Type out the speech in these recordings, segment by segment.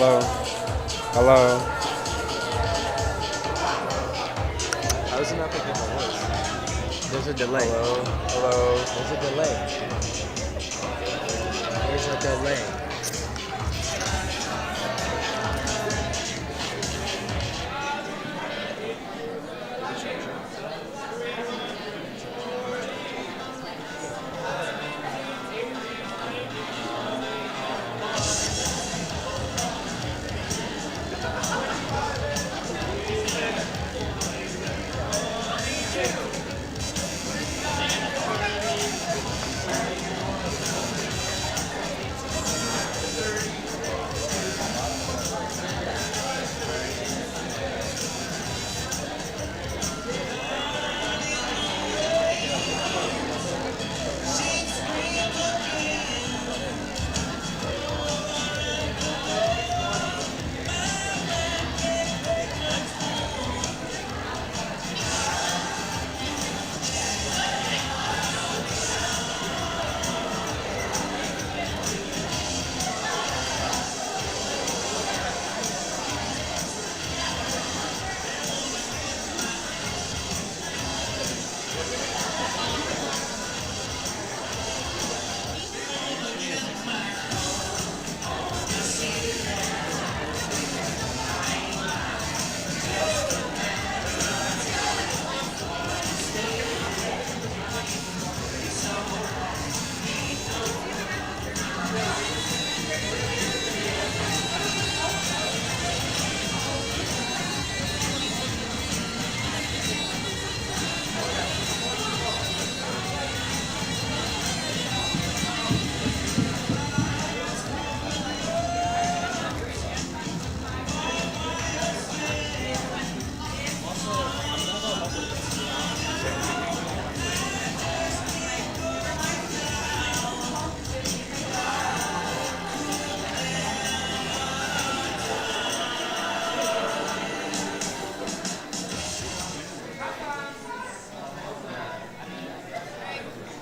Hello? Hello? How is it not picking my voice? There's a delay. Hello? Hello? There's a delay. There's a delay.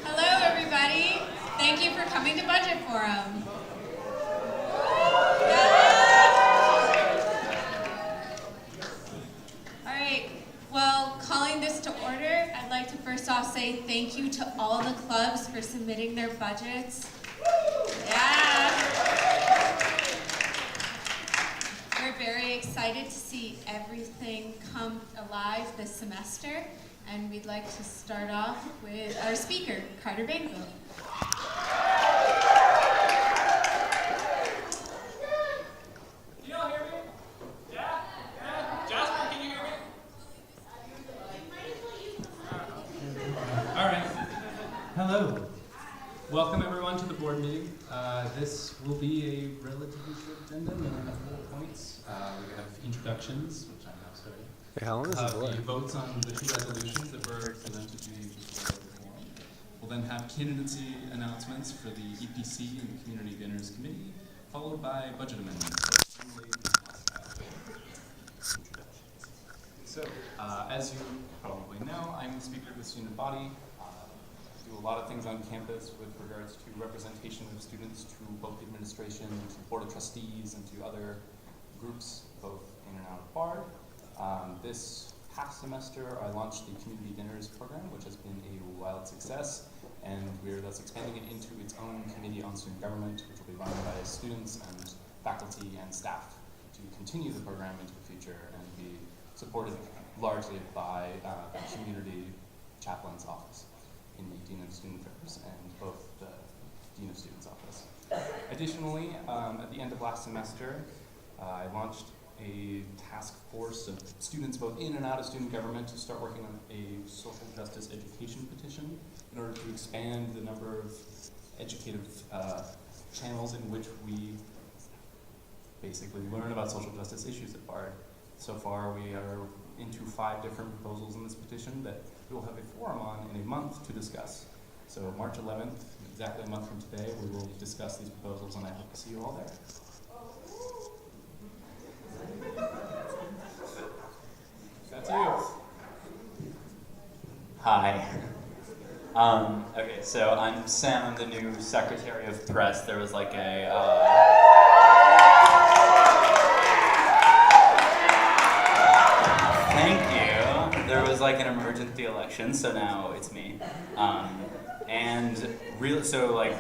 Hello, everybody. Thank you for coming to Budget Forum. All right. Well, calling this to order, I'd like to first off say thank you to all the clubs for submitting their budgets. Yeah. We're very excited to see everything come alive this semester, and we'd like to start off with our speaker, Carter Vanderbilt. Can you all hear me? Yeah? Jasper, can you hear me? All right. Hello. Welcome everyone to the board meeting. This will be a relatively short agenda, no 4 points. We have introductions, which I'm now starting. Hey, how long is this delay? The votes on the 2 resolutions that were presented to you before the forum. We'll then have candidacy announcements for the EPC and the Community Dinners Committee, followed by budget amendments. So, as you probably know, I'm the speaker of the student body. I do a lot of things on campus with regards to representation of students to both the administration, to the board of trustees, and to other groups, both in and out of BARD. This past semester, I launched the Community Dinners program, which has been a wild success, and we're thus expanding it into its own committee on student government, which will be run by students and faculty and staff to continue the program into the future and be supported largely by the community chaplain's office in the Dean of Student Affairs and both the Dean of Students office. Additionally, at the end of last semester, I launched a task force of students both in and out of student government to start working on a social justice education petition in order to expand the number of educative channels in which we basically learn about social justice issues at BARD. So far, we are into 5 different proposals in this petition that we will have a forum on in a month to discuss. So March 11th, exactly a month from today, we will discuss these proposals, and I hope to see you all there. That's you. Hi. Okay, so I'm Sam, I'm the new Secretary of Press. There was like a, was like an emergency election, so now it's me. And really, so like,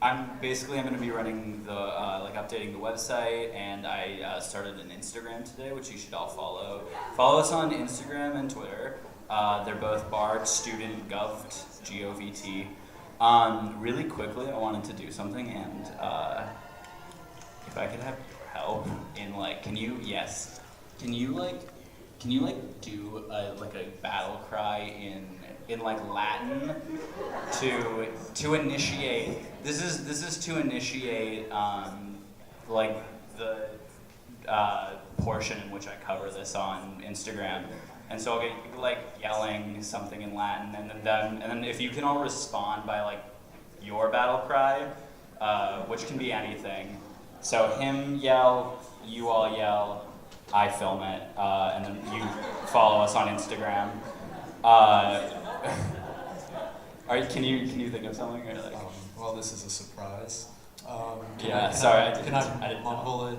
I'm going to be running the, like updating the website, and I started an Instagram today, which you should all follow. Follow us on Instagram and Twitter. They're both Bard Student Govt, G-O-V-T. Really quickly, I wanted to do something, and if I could have help in like, can you do a battle cry in like Latin to initiate. This is to initiate like the portion in which I cover this on Instagram. And so I'll get like yelling something in Latin, and then if you can all respond by like your battle cry, which can be anything. So him yell, you all yell, I film it, and then you follow us on Instagram. Can you think of something? Or like? Well, this is a surprise. Yeah, Can I mumble it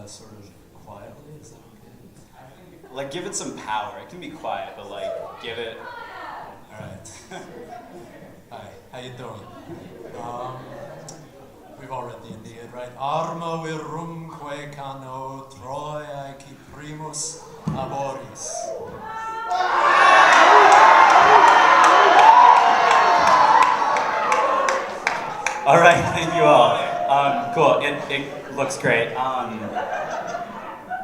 sort of quietly? Is that okay? Like, give it some power. It can be quiet, but like, give it. All right. Hi, how you doing? We've all read the Aeneid, right? Arma virumque cano Troiae qui primus laboris. All right, thank you all. Cool. It looks great.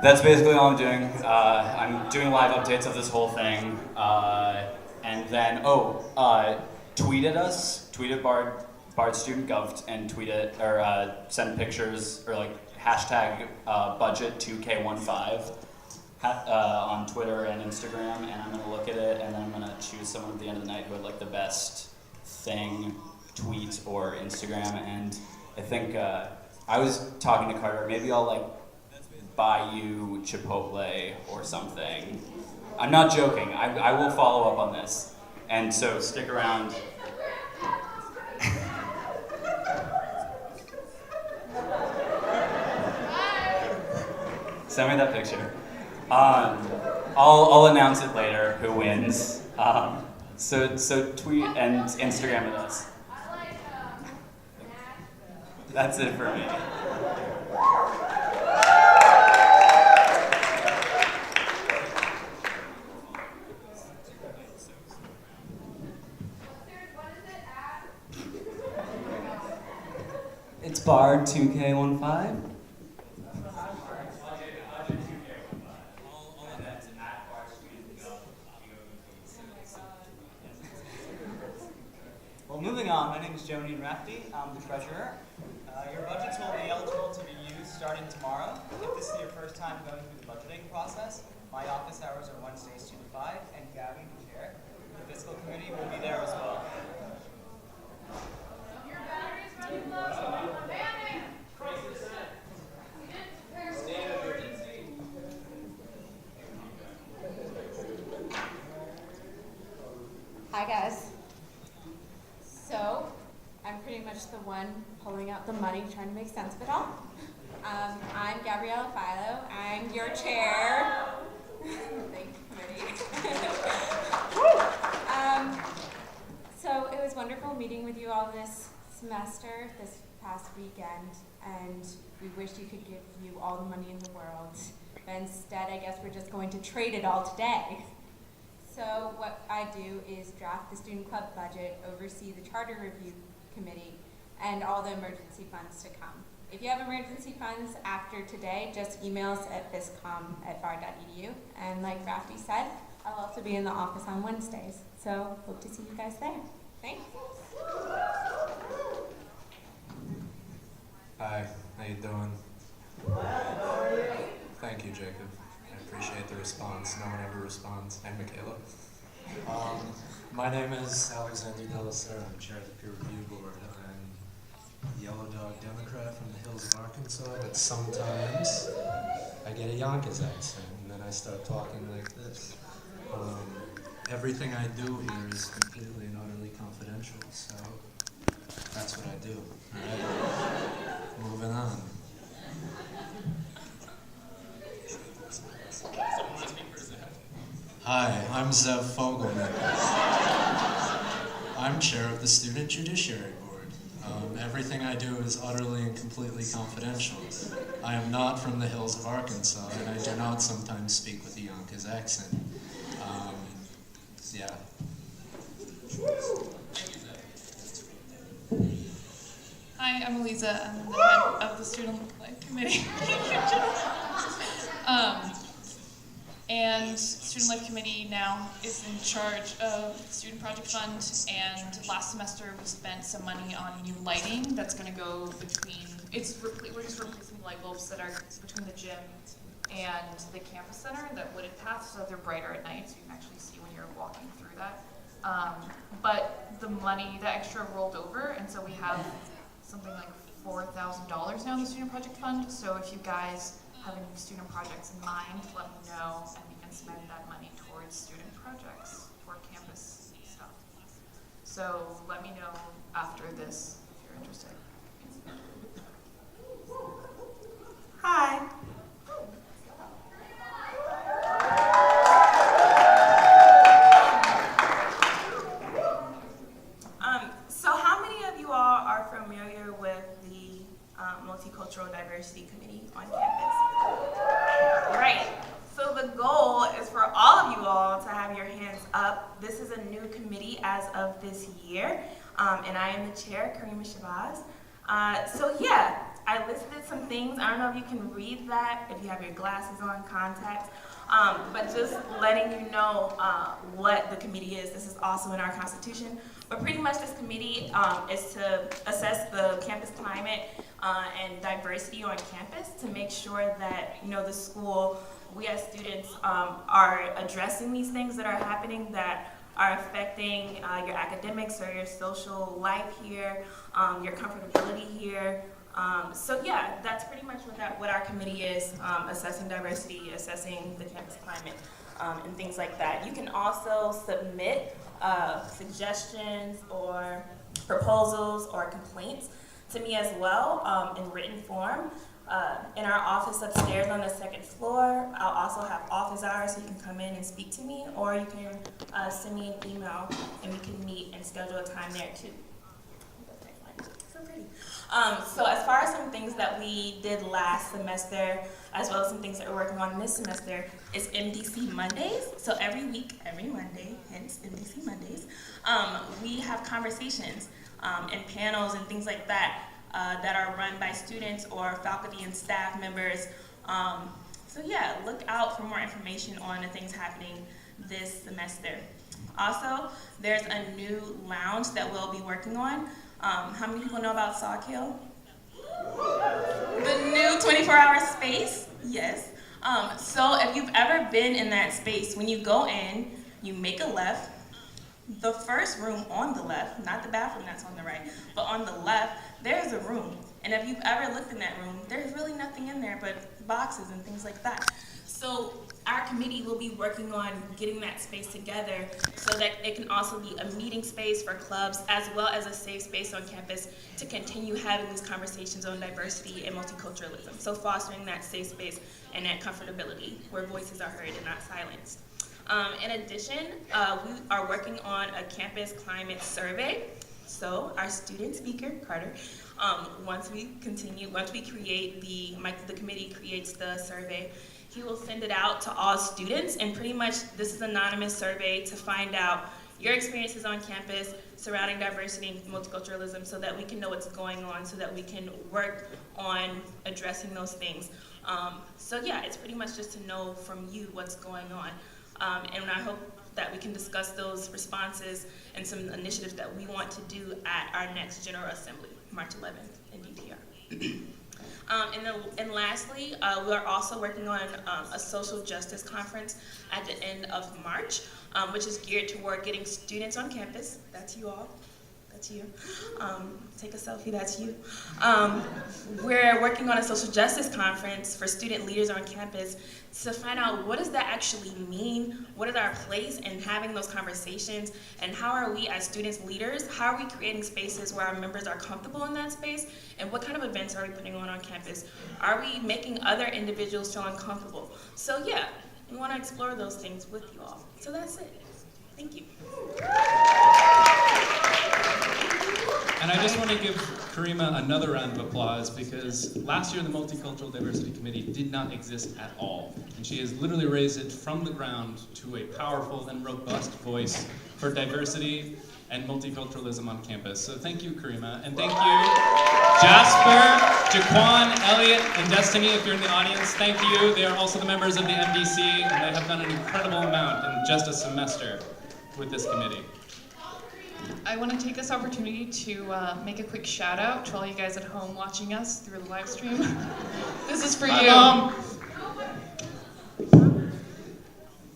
That's basically all I'm doing. I'm doing live updates of this whole thing, and then tweet at us. Tweet at Bard Student Govt, and tweet it or send pictures or like hashtag budget 2K15 on Twitter and Instagram, and I'm gonna look at it, and then I'm gonna choose someone at the end of the night who had like the best thing, tweet or Instagram. And I think I was talking to Carter. Maybe I'll like buy you Chipotle or something. I'm not joking. I will follow up on this, and so stick around. Send me that picture. I'll announce it later who wins. So tweet and Instagram at us. That's it for me. It's Bard 2K15. Well, moving on, my name is Jonian Rafty. I'm the treasurer. Your budgets will be eligible to be used starting tomorrow. If this is your first time going through the budgeting process, my office hours are Wednesdays 2 to 5, and Gabby, the chair, the fiscal committee will be there as well. Your battery's running low. State of emergency. Hi guys. So, I'm pretty much the one pulling out the money, trying to make sense of it all. I'm Gabriella Philo. I'm your chair. Thank you, committee. So it was wonderful meeting with you all this semester, this past weekend, and we wish you could give you all the money in the world. But instead, I guess we're just going to trade it all today. So what I do is draft the student club budget, oversee the charter review committee, and all the emergency funds to come. If you have emergency funds after today, just email us at fiscom@bard.edu. And like Rafty said, I'll also be in the office on Wednesdays. So hope to see you guys there. Thanks. Hi, how you doing? Thank you, Jacob. I appreciate the response. No one ever responds. And Michaela. My name is Alexander Delasera. I'm chair of the peer review board. I'm a Yellow Dog Democrat from the hills of Arkansas, but sometimes I get a Yonkers accent, and then I start talking like this. Everything I do here is completely and utterly confidential, so that's what I do. All right? Moving on. Hi, I'm Zev Fogelman. I'm chair of the Student Judiciary Board. Everything I do is utterly and completely confidential. I am not from the hills of Arkansas, and I do not sometimes speak with a Yonkers accent. Yeah. Hi, I'm Eliza. I'm the head of the Student Life Committee. And Student Life Committee now is in charge of the Student Project Fund, and last semester we spent some money on new lighting that's going to go between, we're just replacing light bulbs that are between the gym and the campus center, that wooded path, so that they're brighter at night, so you can actually see when you're walking through that. But the money, the extra rolled over, and so we have something like $4,000 now in the Student Project Fund. So if you guys have any student projects in mind, let me know, and we can spend that money towards student projects for campus stuff. So let me know after this if you're interested. Hi. So how many of you all are familiar with the Multicultural Diversity Committee on campus? Right. So the goal is for all of you all to have your hands up. This is a new committee as of this year, and I am the chair, Karima Shabazz. So yeah, I listed some things. I don't know if you can read that, if you have your glasses on, contacts, but just letting you know what the committee is. This is also in our Constitution. But pretty much this committee is to assess the campus climate and diversity on campus to make sure that, the school, we as students are addressing these things that are happening that are affecting your academics or your social life here, your comfortability here. So yeah, that's pretty much what our committee is, assessing diversity, assessing the campus climate, and things like that. You can also submit suggestions or proposals or complaints to me as well in written form. In our office upstairs on the second floor, I'll also have office hours so you can come in and speak to me, or you can send me an email and we can meet and schedule a time there too. So pretty. So as far as some things that we did last semester, as well as some things that we're working on this semester, is MDC Mondays. So every week, every Monday, hence MDC Mondays, we have conversations and panels and things like that that are run by students or faculty and staff members. So yeah, look out for more information on the things happening this semester. Also, there's a new lounge that we'll be working on. How many people know about Sawkill? The new 24-hour space? Yes. So if you've ever been in that space, when you go in, you make a left. The first room on the left, not the bathroom that's on the right, but on the left, there's a room. And if you've ever looked in that room, there's really nothing in there but boxes and things like that. So our committee will be working on getting that space together so that it can also be a meeting space for clubs as well as a safe space on campus to continue having these conversations on diversity and multiculturalism. So fostering that safe space and that comfortability where voices are heard and not silenced. In addition, we are working on a campus climate survey. So our student speaker, Carter, once we create the committee creates the survey, he will send it out to all students, and pretty much this is an anonymous survey to find out your experiences on campus surrounding diversity and multiculturalism so that we can know what's going on, so that we can work on addressing those things. So yeah, it's pretty much just to know from you what's going on. And I hope that we can discuss those responses and some initiatives that we want to do at our next General Assembly, March 11th in DTR. And lastly, we are also working on a social justice conference at the end of March, which is geared toward getting students on campus. That's you all. That's you. Take a selfie, that's you. We're working on a social justice conference for student leaders on campus to find out what does that actually mean, what is our place in having those conversations, and how are we as students leaders, how are we creating spaces where our members are comfortable in that space, and what kind of events are we putting on campus? Are we making other individuals feel uncomfortable? So yeah, We want to explore those things with you all. So that's it. Thank you. And I just want to give Karima another round of applause because last year the Multicultural Diversity Committee did not exist at all. And she has literally raised it from the ground to a powerful and robust voice for diversity and multiculturalism on campus. So thank you, Karima. And thank you, Jasper, Jaquan, Elliot, and Destiny, if you're in the audience. Thank you. They are also the members of the MDC, and they have done an incredible amount in just a semester with this committee. I want to take this opportunity to make a quick shout out to all you guys at home watching us through the live stream. This is for you. Mom.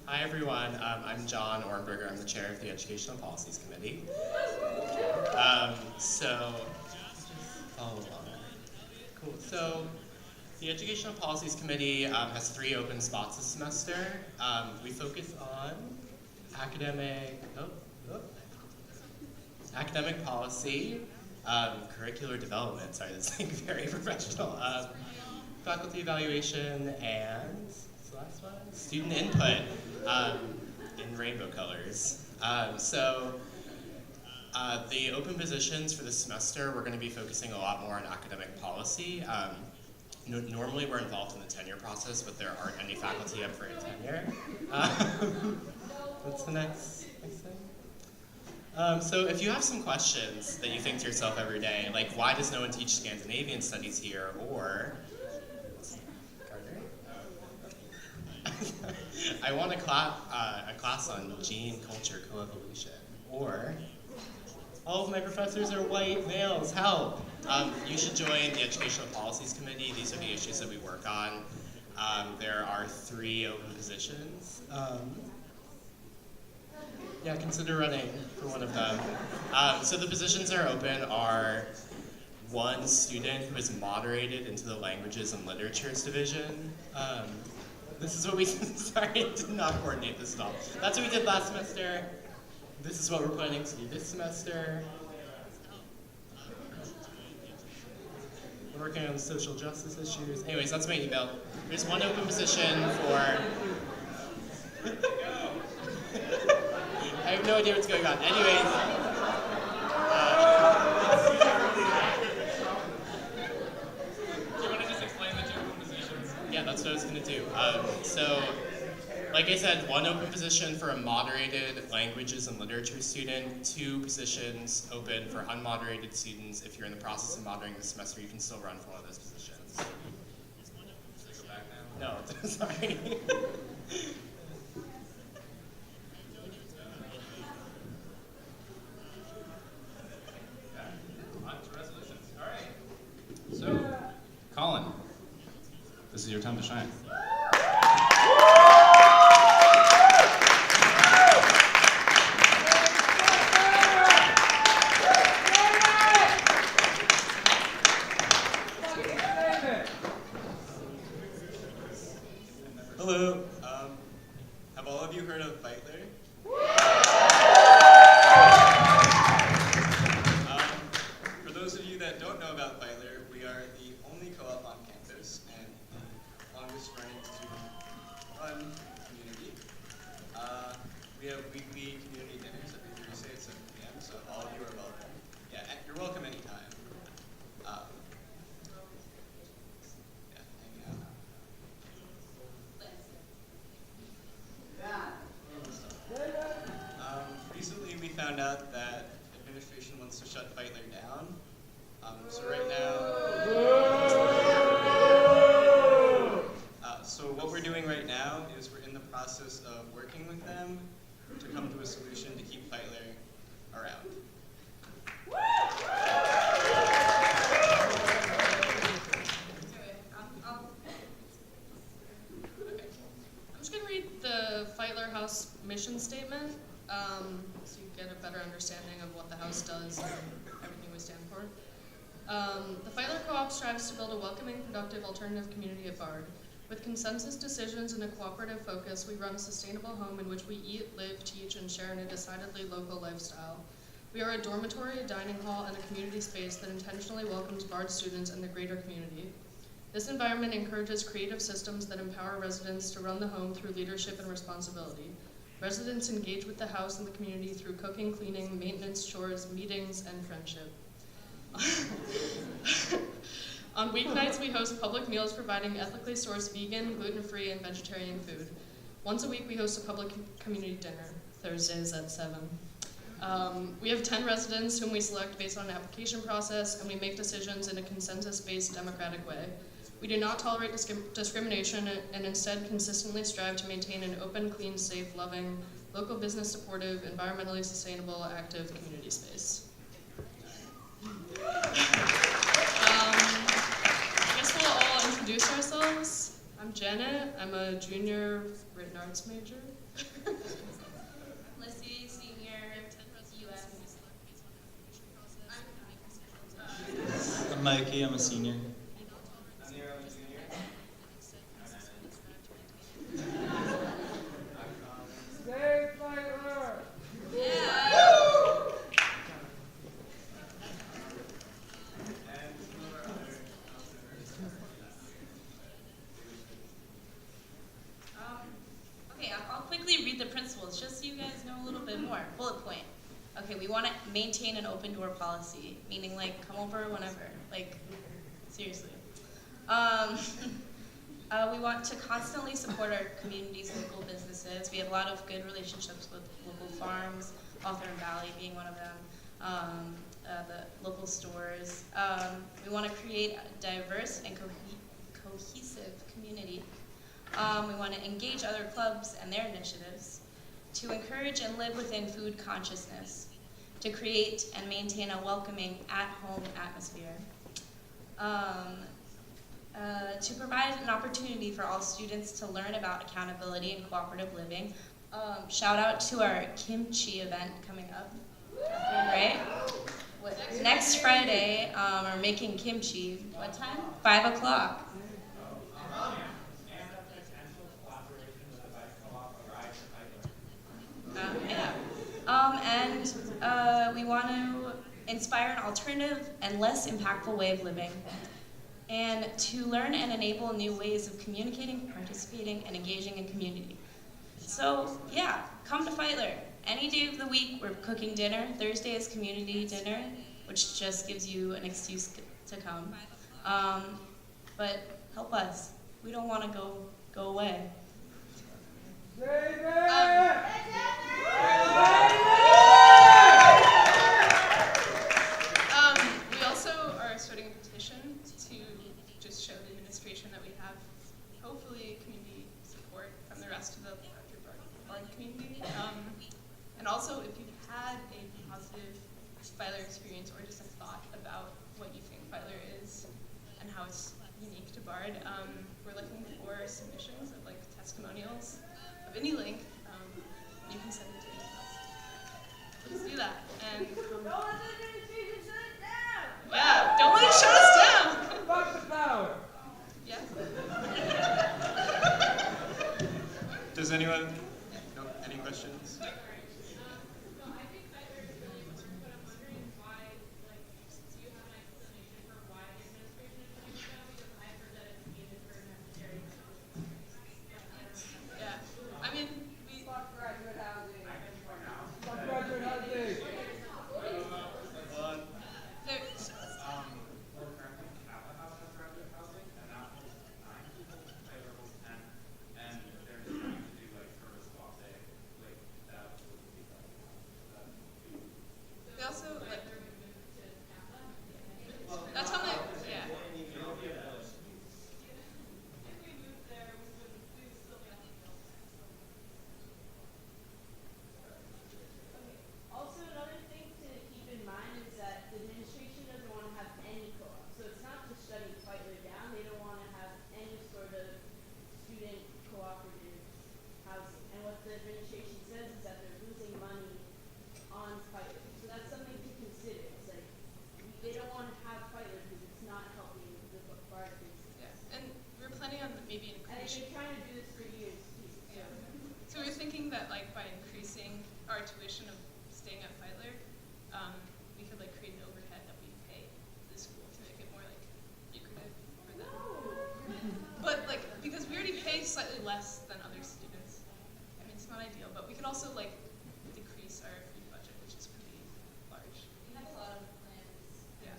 Hi everyone, I'm John Ornberger. I'm the chair of the Educational Policies Committee. Follow along. Cool. So the Educational Policies Committee has 3 open spots this semester. We focus on academic policy, curricular development, sorry, that's like very professional, faculty evaluation, and what's the last one? Student input in rainbow colors. The open positions for this semester, we're going to be focusing a lot more on academic policy. Normally we're involved in the tenure process, but there aren't any faculty up for a tenure. What's the next thing? So if you have some questions that you think to yourself every day, like why does no one teach Scandinavian studies here, or I want a class on gene culture coevolution, or all of my professors are white males, help! You should join the Educational Policies Committee. These are the issues that we work on. There are 3 open positions. Yeah, consider running for one of them. So the positions that are open are 1 student who is moderated into the Languages and Literatures division. This is what we, sorry, I did not coordinate this at all. That's what we did last semester. This is what we're planning to do this semester. We're working on social justice issues. Anyways, that's my email. There's 1 open position for... I have no idea what's going on. Anyways, do you want to just explain the 2 open positions? Yeah, that's what I was going to do. So, like I said, 1 open position for a moderated languages and literature student, 2 positions open for unmoderated students. If you're in the process of moderating this semester, you can still run for one of those positions. Go back now? No, sorry. So, Colin, this is your time to shine. Hello. Have all of you heard of Beitler? For those of you that don't know about Beitler, we are the only co-op on campus and the longest running student-run community. We have weekly community dinners every Thursday at 7 p.m., so all of you are welcome. Yeah, you're welcome anytime. Recently we found out that administration wants to shut Beitler down. So right now, so what we're doing right now is we're in the process of working with them to come to a solution to keep Beitler around. I'm just going to read the Feitler House mission statement so you get a better understanding of what the House does and everything we stand for. The Feitler Co-op strives to build a welcoming, productive, alternative community at Bard. With consensus decisions and a cooperative focus, we run a sustainable home in which we eat, live, teach, and share in a decidedly local lifestyle. We are a dormitory, a dining hall, and a community space that intentionally welcomes Bard students and the greater community. This environment encourages creative systems that empower residents to run the home through leadership and responsibility. Residents engage with the house and the community through cooking, cleaning, maintenance, chores, meetings, and friendship. On weeknights, we host public meals providing ethically sourced vegan, gluten-free, and vegetarian food. Once a week, we host a public community dinner, Thursdays at 7. We have 10 residents whom we select based on an application process, and we make decisions in a consensus-based democratic way. We do not tolerate discrimination and instead consistently strive to maintain an open, clean, safe, loving, local business supportive, environmentally sustainable, active community space. I guess we'll all introduce ourselves. I'm Janet. I'm a junior written arts major. Lissy, senior, US. I'm Mikey, I'm a senior. Okay, I'll quickly read the principles just so you guys know a little bit more. Bullet point. Okay, we want to maintain an open door policy, meaning like come over whenever, like seriously. We want to constantly support our community's local businesses. We have a lot of good relationships with local farms, Hawthorne Valley being one of them, the local stores. We want to create a diverse and cohesive community. We want to engage other clubs and their initiatives, to encourage and live within food consciousness, to create and maintain a welcoming at-home atmosphere, to provide an opportunity for all students to learn about accountability and cooperative living. Shout out to our kimchi event coming up, right? Next Friday, we're making kimchi. What time? 5 o'clock. And we want to inspire an alternative and less impactful way of living, and to learn and enable new ways of communicating, participating, and engaging in community. So yeah, come to Feitler. Any day of the week, we're cooking dinner. Thursday is community dinner, which just gives you an excuse to come. But help us. We don't want to go away. We also are starting a petition to just show the administration that we have, hopefully, community support from the rest of the Bard community. And also, if you've had a positive Feitler experience or just a thought about what you think Feitler is and how it's unique to Bard, we're looking for submissions of like testimonials of any length. You can send it to us. Please do that. And don't let the administration shut it down. Yeah, don't let it shut us down. Fuck the power. Yeah. Does anyone? No, any questions? That like by increasing our tuition of staying at Feitler, we could like create an overhead that we pay the school to make it more like lucrative for them. slightly less than other students. I mean, it's not ideal, but we could also like decrease our fee budget, which is pretty large. We have a lot of plans. Yeah.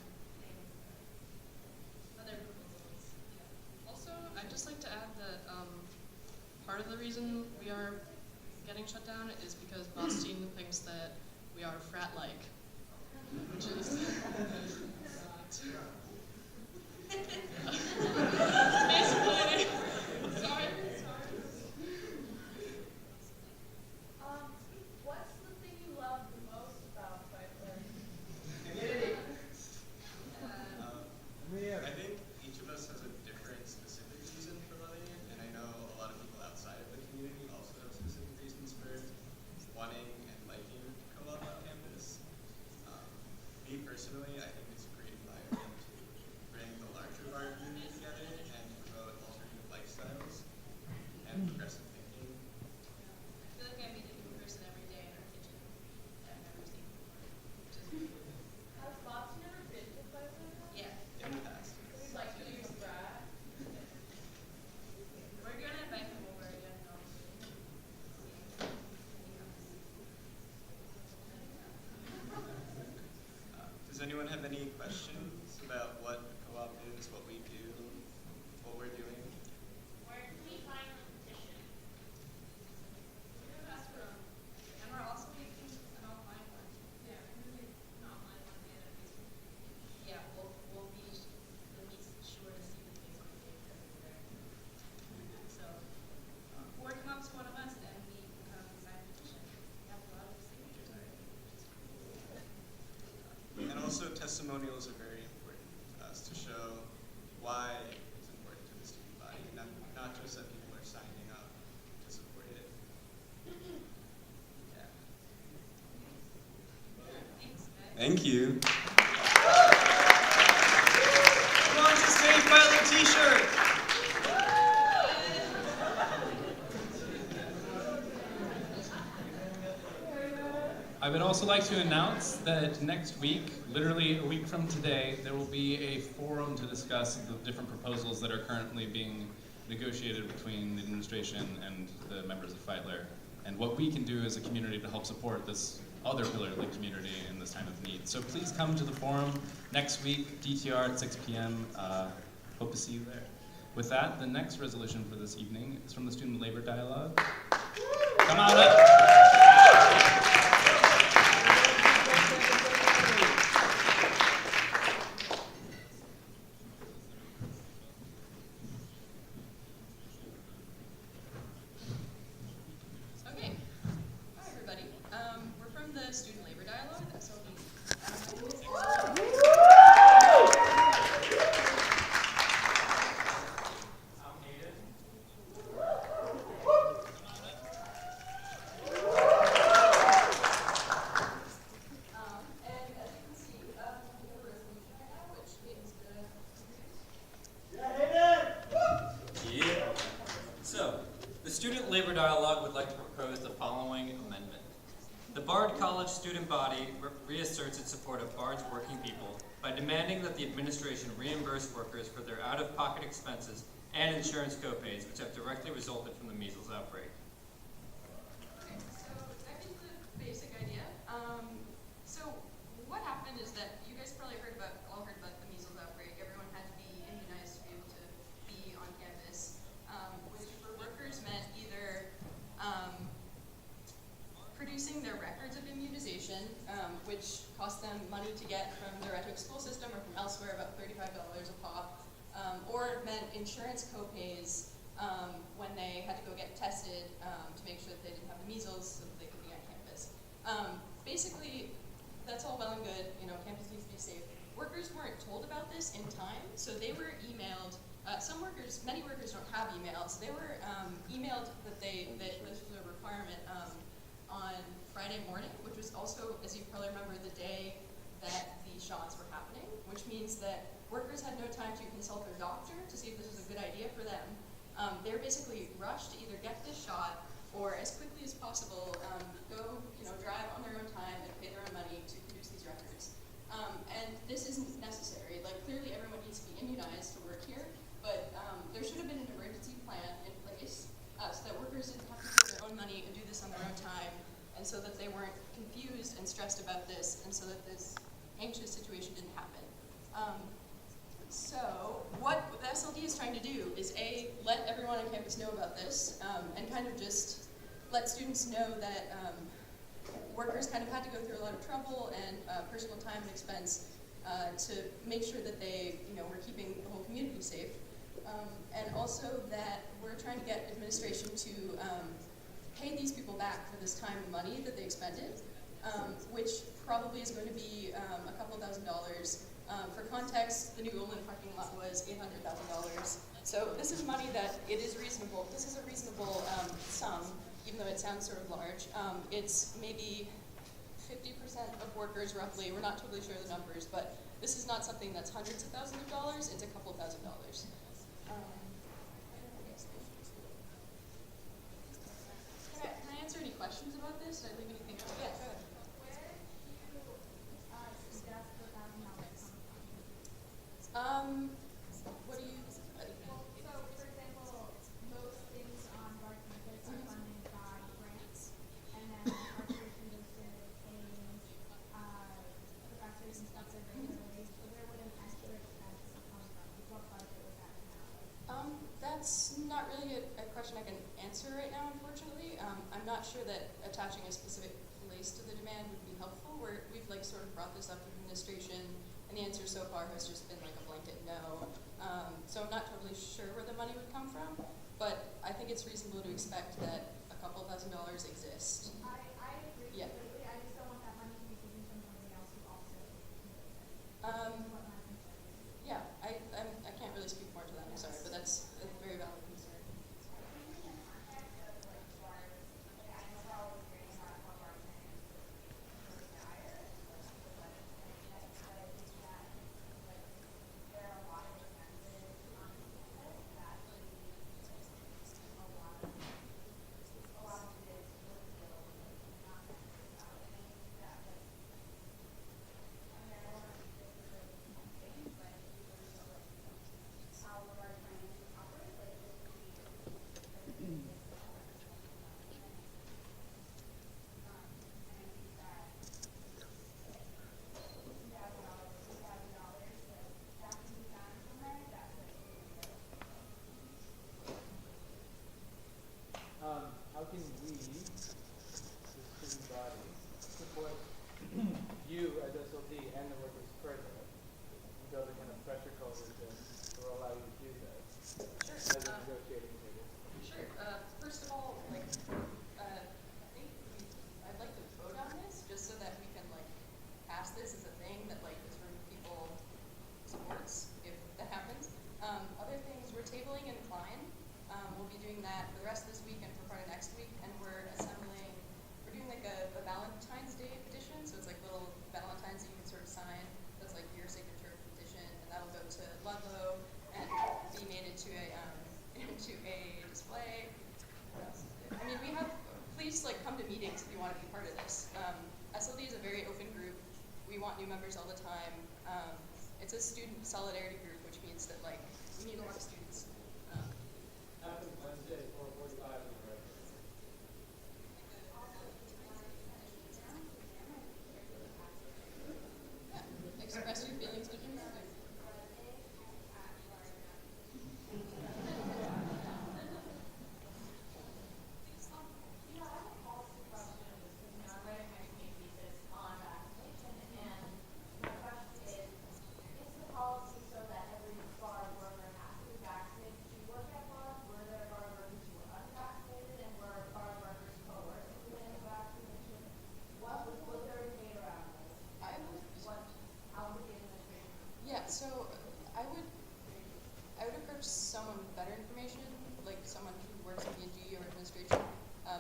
Other proposals. Also, I'd just like to add that part of the reason we are getting shut down is because Boston thinks that we are frat-like, which is basically. Sorry. What's the thing you love the most about Fighter? I think each of us has a different specific reason for loving it, and I know a lot of people outside of the community also have specific reasons for wanting and liking co-op on campus. Me personally, I think it's a great environment to bring the larger of our community together and promote alternative lifestyles and progressive thinking. I feel like I meet a new person every day in our kitchen that I've never seen before. Has Boston ever been to Fighter? Yeah. In the past. We'd like to use Brad. We're gonna invite him over again. Does anyone have any questions about what the co-op is, what we do, what we're doing? Where can we find the petition? We're gonna ask for and we're also making an offline one. Yeah, we're gonna make an offline one and a Facebook. Yeah, we'll be sure to see the Facebook page everywhere. So, or come up to one of us and we sign a petition. We have a lot of signatures already. And also testimonials are very important to us to show why it's important to the student body, not just that people are signing up to support it. Yeah. Thank you. Come on to stage, buy a little t-shirt. I would also like to announce that next week, literally a week from today, there will be a forum to discuss the different proposals that are currently being negotiated between the administration and the members of Feitler, and what we can do as a community to help support this other pillar of the community in this time of need. So please come to the forum next week, DTR at 6 p.m. Hope to see you there. With that, the next resolution for this evening is from the Student Labor Dialogue. Come on up. Okay. Hi, everybody. We're from the Student Labor Dialogue. So So, the Student Labor Dialogue would like to propose the following amendment. The Bard College student body reasserts its support of Bard's working people by demanding that the administration reimburse workers for their out-of-pocket expenses and insurance copays which have directly resulted from the measles outbreak. Okay, so I think the basic idea. So what happened is that you guys probably all heard about the measles outbreak. Everyone had to be immunized to be able to be on campus, which for workers meant either producing their records of immunization, which cost them money to get from the Red Hook school system or from elsewhere, about $35 a pop, or meant insurance copays when they had to go get tested to make sure that they didn't have the measles so that they could be on campus. Basically, that's all well and good. Campus needs to be safe. Workers weren't told about this in time, so they were emailed. Many workers don't have email, so they were emailed that this was a requirement on Friday morning, which was also, as you probably remember, the day that the shots were happening, which means that workers had no time to consult their doctor to see if this was a good idea for them. They were basically rushed to either get this shot or, as quickly as possible, go drive on their own time and pay their own money to produce these records. And this isn't necessary. Clearly everyone needs to be immunized to work here, but there should have been an emergency plan in place workers didn't have to pay their own money and do this on their own time, and so that they weren't confused and stressed about this, and so that this anxious situation didn't happen. So what the SLD is trying to do is let everyone on campus know about this, and kind of just let students know that workers kind of had to go through a lot of trouble and personal time and expense to make sure that they, were keeping the whole community safe. And also that we're trying to get administration to pay these people back for this time and money that they expended, which probably is going to be a couple $1,000s. For context, the new Olin parking lot was $800,000. So this is money that it is reasonable. This is a reasonable sum, even though it sounds sort of large. It's maybe 50% of workers, roughly. We're not totally sure of the numbers, but this is not something that's hundreds of thousands of dollars. It's a couple $1,000s. Can I answer any questions about this? Did I leave anything out? Yeah, go ahead. What do you? So, for example, most things on our campus are funded by grants, and then our tuition is paying professors and stuff that regularly. So where would an extra expense come from? What budget would that come out of? That's not really a question I can answer right now, unfortunately. I'm not sure that attaching a specific place to the demand would be helpful. We've sort of brought this up with administration, and the answer so far has just been a blanket no. So I'm not totally sure where the money would come from, but I think it's reasonable to expect that a couple $1,000s exist. I agree Yeah. completely. I just don't want that money to be given from somebody else who also Yeah, I can't really speak more to that, I'm sorry, but that's a very valid concern. How can we, the student body, support you as SLD and the workers further and build a kind of pressure coalition that will allow you to do that as a negotiating table? Sure. First of all, I think I'd like to vote on this just so that we can pass this as a thing that this room of people supports if that happens. Other things, we're tabling in Klein. We'll be doing that for the rest of this week and for part of next week, and we're doing a Valentine's Day petition, so it's little Valentines that you can sort of sign. That's your signature petition, and that'll go to Ludlow and be made into a display. What else? I mean, please come to meetings if you want to be part of this. SLD is a very open group. We want new members all the time. It's a student solidarity group, which means that we need a lot of students. Happens Wednesday, 4:45 in the room. Yeah. Express your feelings with your mother. Yeah, so I would approach someone with better information, someone who works in D&G or administration.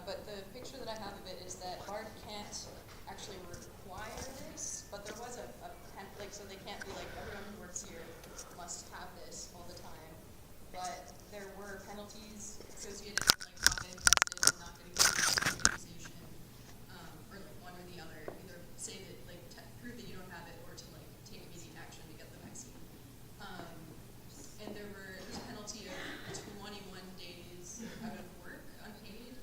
But the picture that I have of it is that BARD can't actually require this, but there was so they can't be everyone who works here must have this all the time. But there were penalties associated with not getting tested and not getting immunization, or one or the other. Either say that prove that you don't have it, or to take immediate action to get the vaccine. And there's a penalty of 21 days out of work unpaid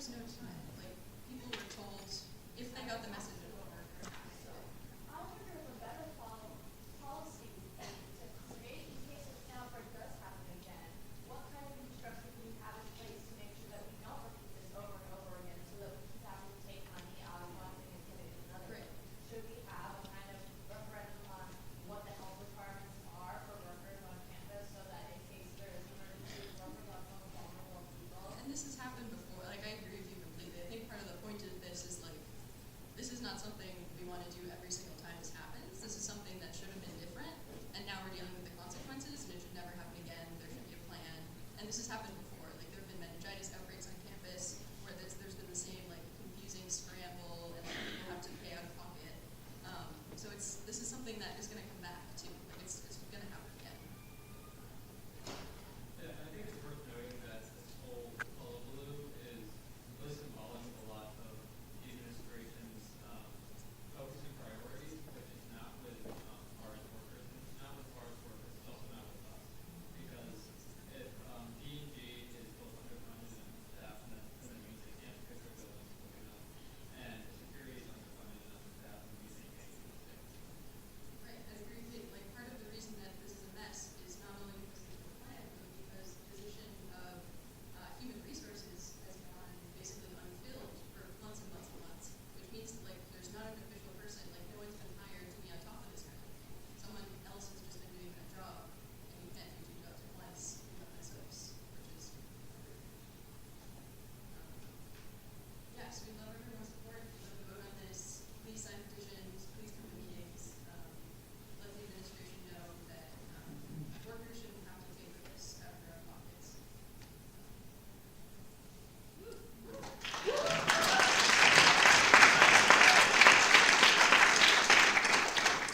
there's no time. Like, people were told if they got the message at all. I wonder if a better policy to create in case a snowbird does happen again. What kind of infrastructure do we have in place to make sure that we don't repeat this over and over again, so that we keep having to take money out of one thing and put it in another? Right. Should we have a kind of referendum on what the health requirements are for workers on campus, so that in case there is an emergency, workers are most vulnerable people? And this has happened before. Like, I agree with you completely. I think part of the point of this is like, this is not something we want to do every single time this happens. This is something that should have been different, and now we're dealing with the consequences, and it should never happen again. There should be a plan. And this has happened before. Like, there have been meningitis outbreaks on campus where there's been the same like confusing scramble, and people have to pay out of pocket. So this is something that is going to come back too. Like, it's going to happen again. Yeah, I think it's worth noting that this whole hullabaloo is really symbolic of a lot of the administration's focusing priorities, which is not with BARD's workers, and it's not with BARD's workers, it's also not with us. Because if D&G is both underfunded and staffed, then that means they can't fix their buildings quick enough, and security is underfunded and understaffed, and means they can't keep the things. Right, I agree with you. Like, part of the reason that this is a mess is not only because there's no plan, but because the position of human resources has gone basically unfilled for months and months and months, which means like there's not an official person, like no one's been hired to be on top of this kind of thing. Someone else has just been doing that job, and you can't do two jobs at once, which is yeah, so we'd love everyone's support. We'd love to vote on this. Please sign petitions. Please come to meetings. Let the administration know that workers shouldn't have to pay for this out of their own pockets.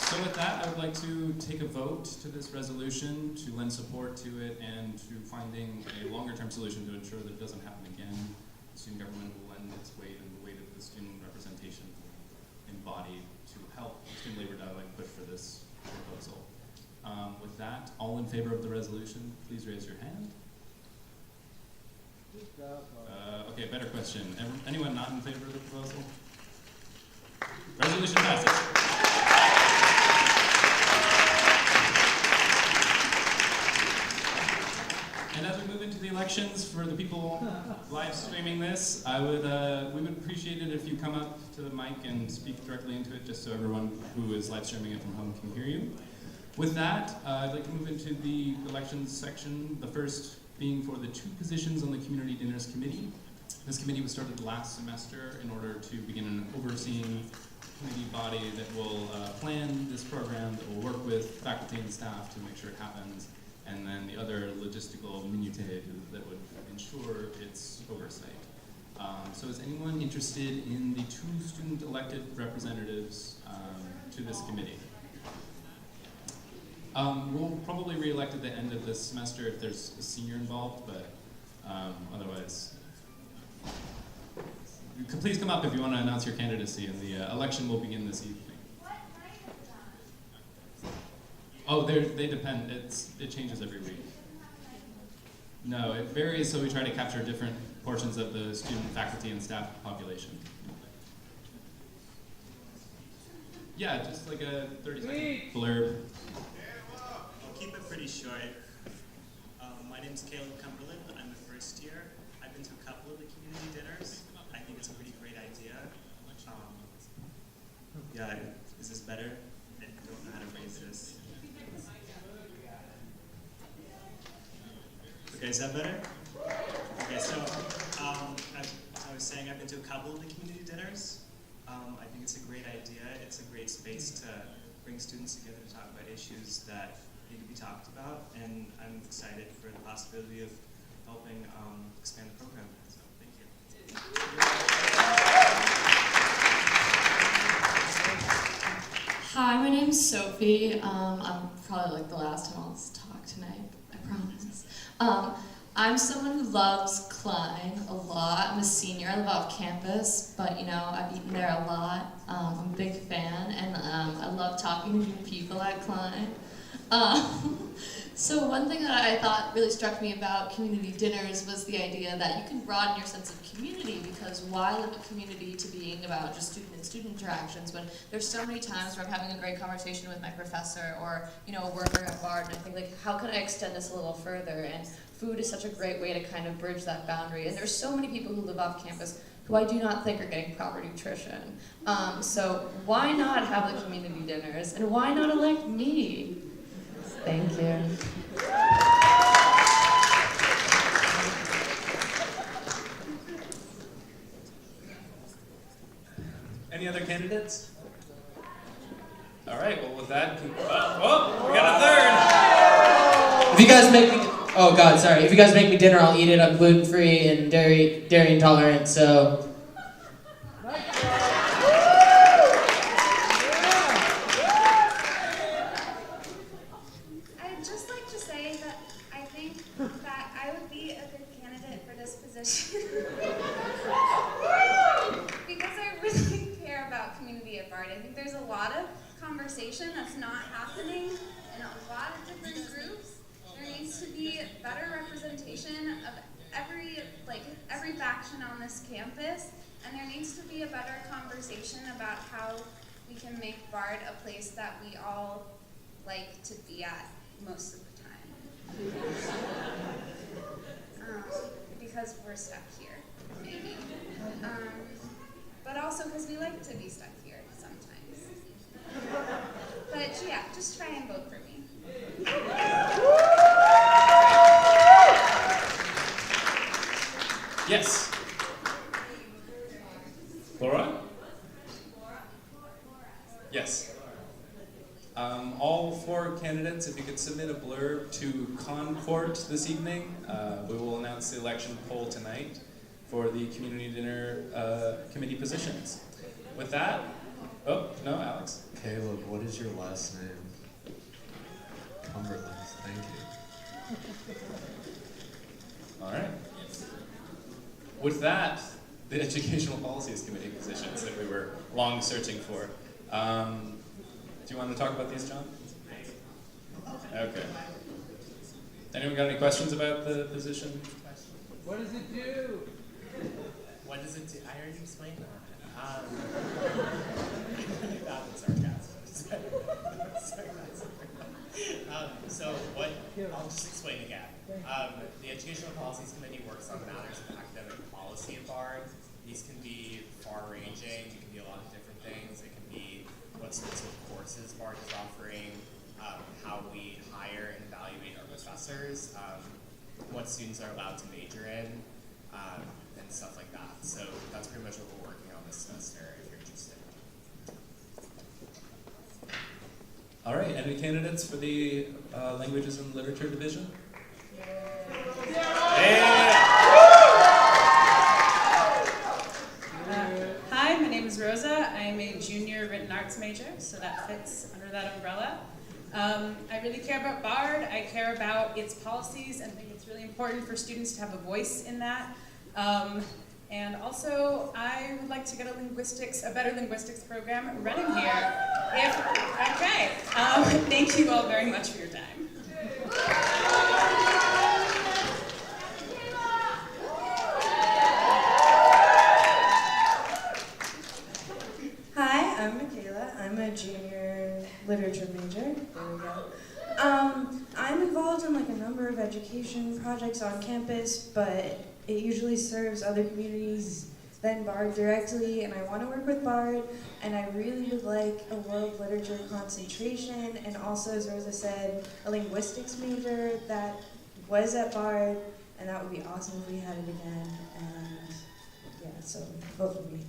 So with that, I would like to take a vote to this resolution to lend support to it and to finding a longer-term solution to ensure that it doesn't happen again. The student government will lend its weight and the weight of the student representation embodied to help the student labor dialogue push for this proposal. With that, all in favor of the resolution, please raise your hand. Okay, better question. Anyone not in favor of the proposal? Resolution passes. And as we move into the elections, for the people live streaming this, we would appreciate it if you come up to the mic and speak directly into it, just so everyone who is live streaming it from home can hear you. With that, I'd like to move into the elections section, the first being for the 2 positions on the Community Dinners Committee. This committee was started last semester in order to begin an overseeing committee body that will plan this program, that will work with faculty and staff to make sure it happens, and then the other logistical minutiae that would ensure its oversight. So is anyone interested in the 2 student elected representatives to this committee? We'll probably re-elect at the end of this semester if there's a senior involved, but otherwise, please come up if you want to announce your candidacy, and the election will begin this evening. Oh, they depend. It changes every week. No, it varies, so we try to capture different portions of the student, faculty, and staff population. Yeah, just like a 30-second blurb. I'll keep it pretty short. My name's Caleb Cumberland. I'm a first year. I've been to a couple of the community dinners. I think it's a pretty great idea. Yeah, is this better? I don't know how to raise this. Okay, is that better? Okay, so I was saying I've been to a couple of the community dinners. I think it's a great idea. It's a great space to bring students together to talk about issues that need to be talked about, and I'm excited for the possibility of helping expand the program. So, thank you. Hi, my name's Sophie. I'm probably like the last time I'll talk tonight, I promise. I'm someone who loves Klein a lot. I'm a senior. I live off campus, but you know, I've eaten there a lot. I'm a big fan, and I love talking to new people at Klein. So one thing that I thought really struck me about community dinners was the idea that you can broaden your sense of community, because why limit community to being about just student and student interactions when there's so many times where I'm having a great conversation with my professor or, you know, a worker at Bard, and I think, like, how can I extend this a little further? And food is such a great way to kind of bridge that boundary. And there's so many people who live off campus who I do not think are getting proper nutrition. So why not have the community dinners? And why not elect me? Thank you. Any other candidates? All right, well with that, we got a third. If you guys make me, oh God, sorry. If you guys make me dinner, I'll eat it. I'm gluten-free and dairy intolerant, so. I'd just like to say that I think that I would be a good candidate for this position. Because I really care about community at Bard. I think there's a lot of conversation that's not happening in a lot of different groups. There needs to be better representation of every faction on this campus, and there needs to be a better conversation about how we can make Bard a place that we all like to be at most of the time. Because we're stuck here, maybe. But also because we like to be stuck here sometimes. But yeah, just try and vote for me. Yes. Laura? Yes. All four candidates, if you could submit a blurb to Concourt this evening, we will announce the election poll tonight for the community dinner committee positions. With that, oh, no, Alex. Caleb, what is your last name? Cumberland, thank you. All right. With that, the Educational Policies Committee positions that we were long searching for. Do you want to talk about these, John? Okay. Anyone got any questions about the position? What does it do? What does it do? I already explained that. That was sarcasm. So what, I'll just explain again. The Educational Policies Committee works on matters of academic policy at Bard. These can be far-ranging, it can be a lot of different things. It can be what sorts of courses Bard is offering, how we hire and evaluate our professors, what students are allowed to major in, and stuff like that. So that's pretty much what we're working on this semester, if you're interested. All right, any candidates for the Languages and Literature Division? Hi, my name is Rosa. I am a junior written arts major, so that fits under that umbrella. I really care about Bard. I care about its policies and think it's really important for students to have a voice in that. And also, I would like to get a better linguistics program running here. Thank you all very much for your time. Hi, I'm Michaela. I'm a junior literature major. There we go. I'm involved in like a number of education projects on campus, but it usually serves other communities than Bard directly, and I want to work with Bard, and I really would like a world literature concentration, and also, as Rosa said, a linguistics major that was at Bard, and that would be awesome if we had it again, and yeah, so vote for me.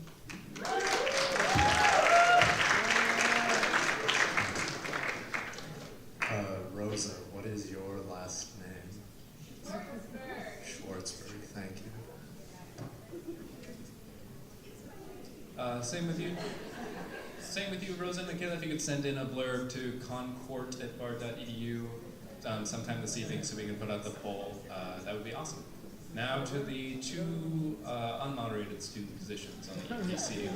Rosa, what is your last name? Schwartzberg, thank you. Same with you. Same with you, Rosa and Michaela. If you could send in a blurb to concourt@bard.edu sometime this evening so we can put out the poll, that would be awesome. Now to the two unmoderated student positions on the EPC.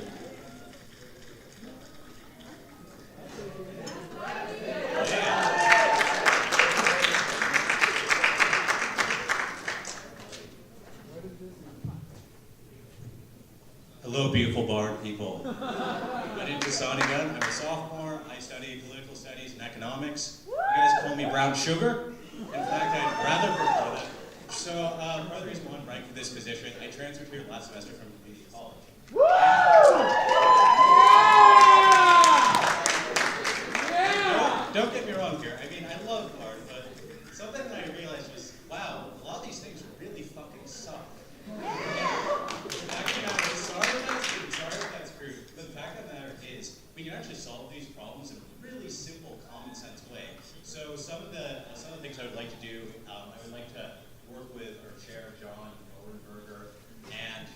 Hello, beautiful Bard people. My name is Sonny Gunn. I'm a sophomore. I study political studies and economics. You guys call me brown sugar. In fact, I'd rather prefer that. So, part of the reason why I'm running for this position, I transferred here last semester from community college. Don't get me wrong here. I mean, I love Bard, but something that I realized was, wow, a lot of these things really fucking suck. Sorry if that's crude, but the fact of the matter is, we can actually solve these problems in a really simple, common sense way. So some of the things I would like to do, I would like to work with our chair, John Orenberger, and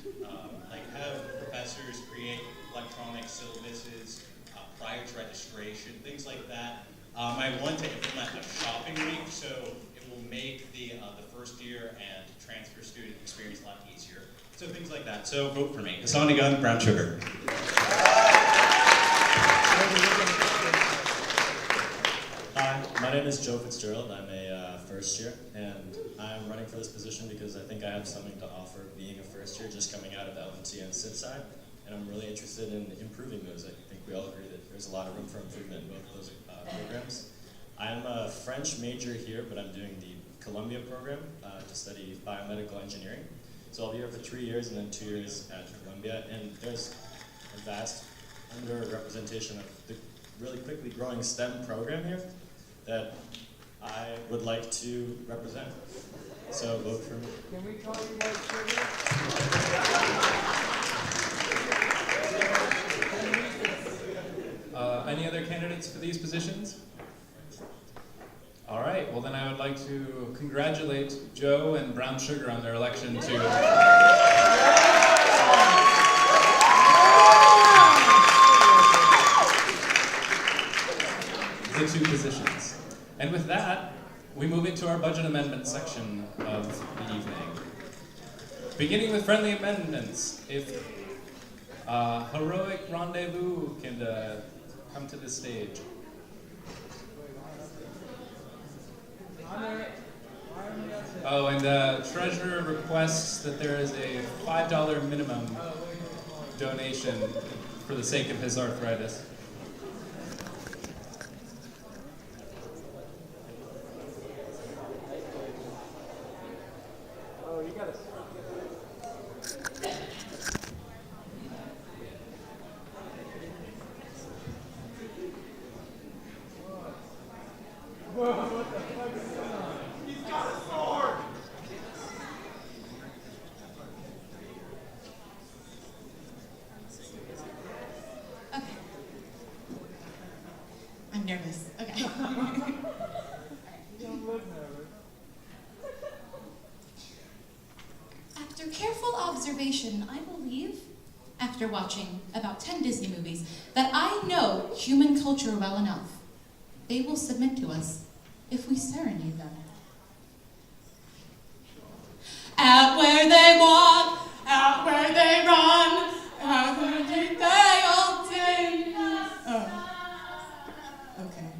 like have professors create electronic syllabuses prior to registration, things like that. I want to implement a shopping week, so it will make the first year and transfer student experience a lot easier. So things like that. So vote for me. Sonny Gunn, brown sugar. Hi, my name is Joe Fitzgerald. I'm a first year, and I'm running for this position because I think I have something to offer being a first year, just coming out of LMT and SIT side, and I'm really interested in improving those. I think we all agree that there's a lot of room for improvement in both of those programs. I'm a French major here, but I'm doing the Columbia program to study biomedical engineering. So I'll be here for 3 years and then 2 years at Columbia, and there's a vast underrepresentation of the really quickly growing STEM program here that I would like to represent. So vote for me. Can we call you White Sugar? Any other candidates for these positions? All right, well then I would like to congratulate Joe and Brown Sugar on their election to the 2 positions. And with that, we move into our budget amendment section of the evening. Beginning with friendly amendments, if Heroic Rendezvous can come to the stage. Oh, and the treasurer requests that there is a $5 minimum donation for the sake of his arthritis. Oh, you gotta. Whoa, what the fuck is going on? He's got a sword! Okay. I'm nervous. Okay. You don't look nervous. After careful observation, I believe, after watching about 10 Disney movies, that I know human culture well enough. They will submit to us if we serenade them. Out where they walk, out where they run, out where they all day. Oh. Okay.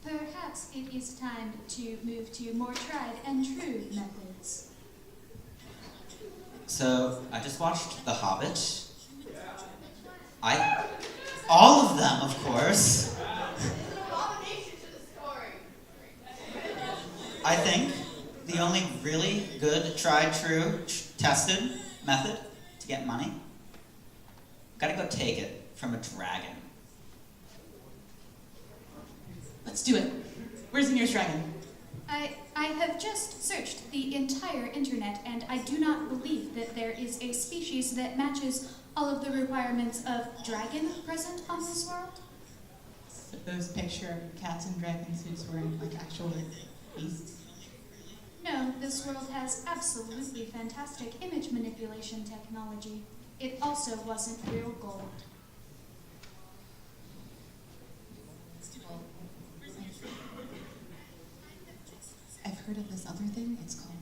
Perhaps it is time to move to more tried and true methods. So, I just watched The Hobbit. All of them, of course. I think the only really good, tried, true, tested method to get money, gotta go take it from a dragon. Let's do it. Where's the nearest dragon? I have just searched the entire internet, and I do not believe that there is a species that matches all of the requirements of dragon present on this world. Those picture cats and dragon suits wearing like actual beasts. No, this world has absolutely fantastic image manipulation technology. It also wasn't real gold. I've heard of this other thing. It's called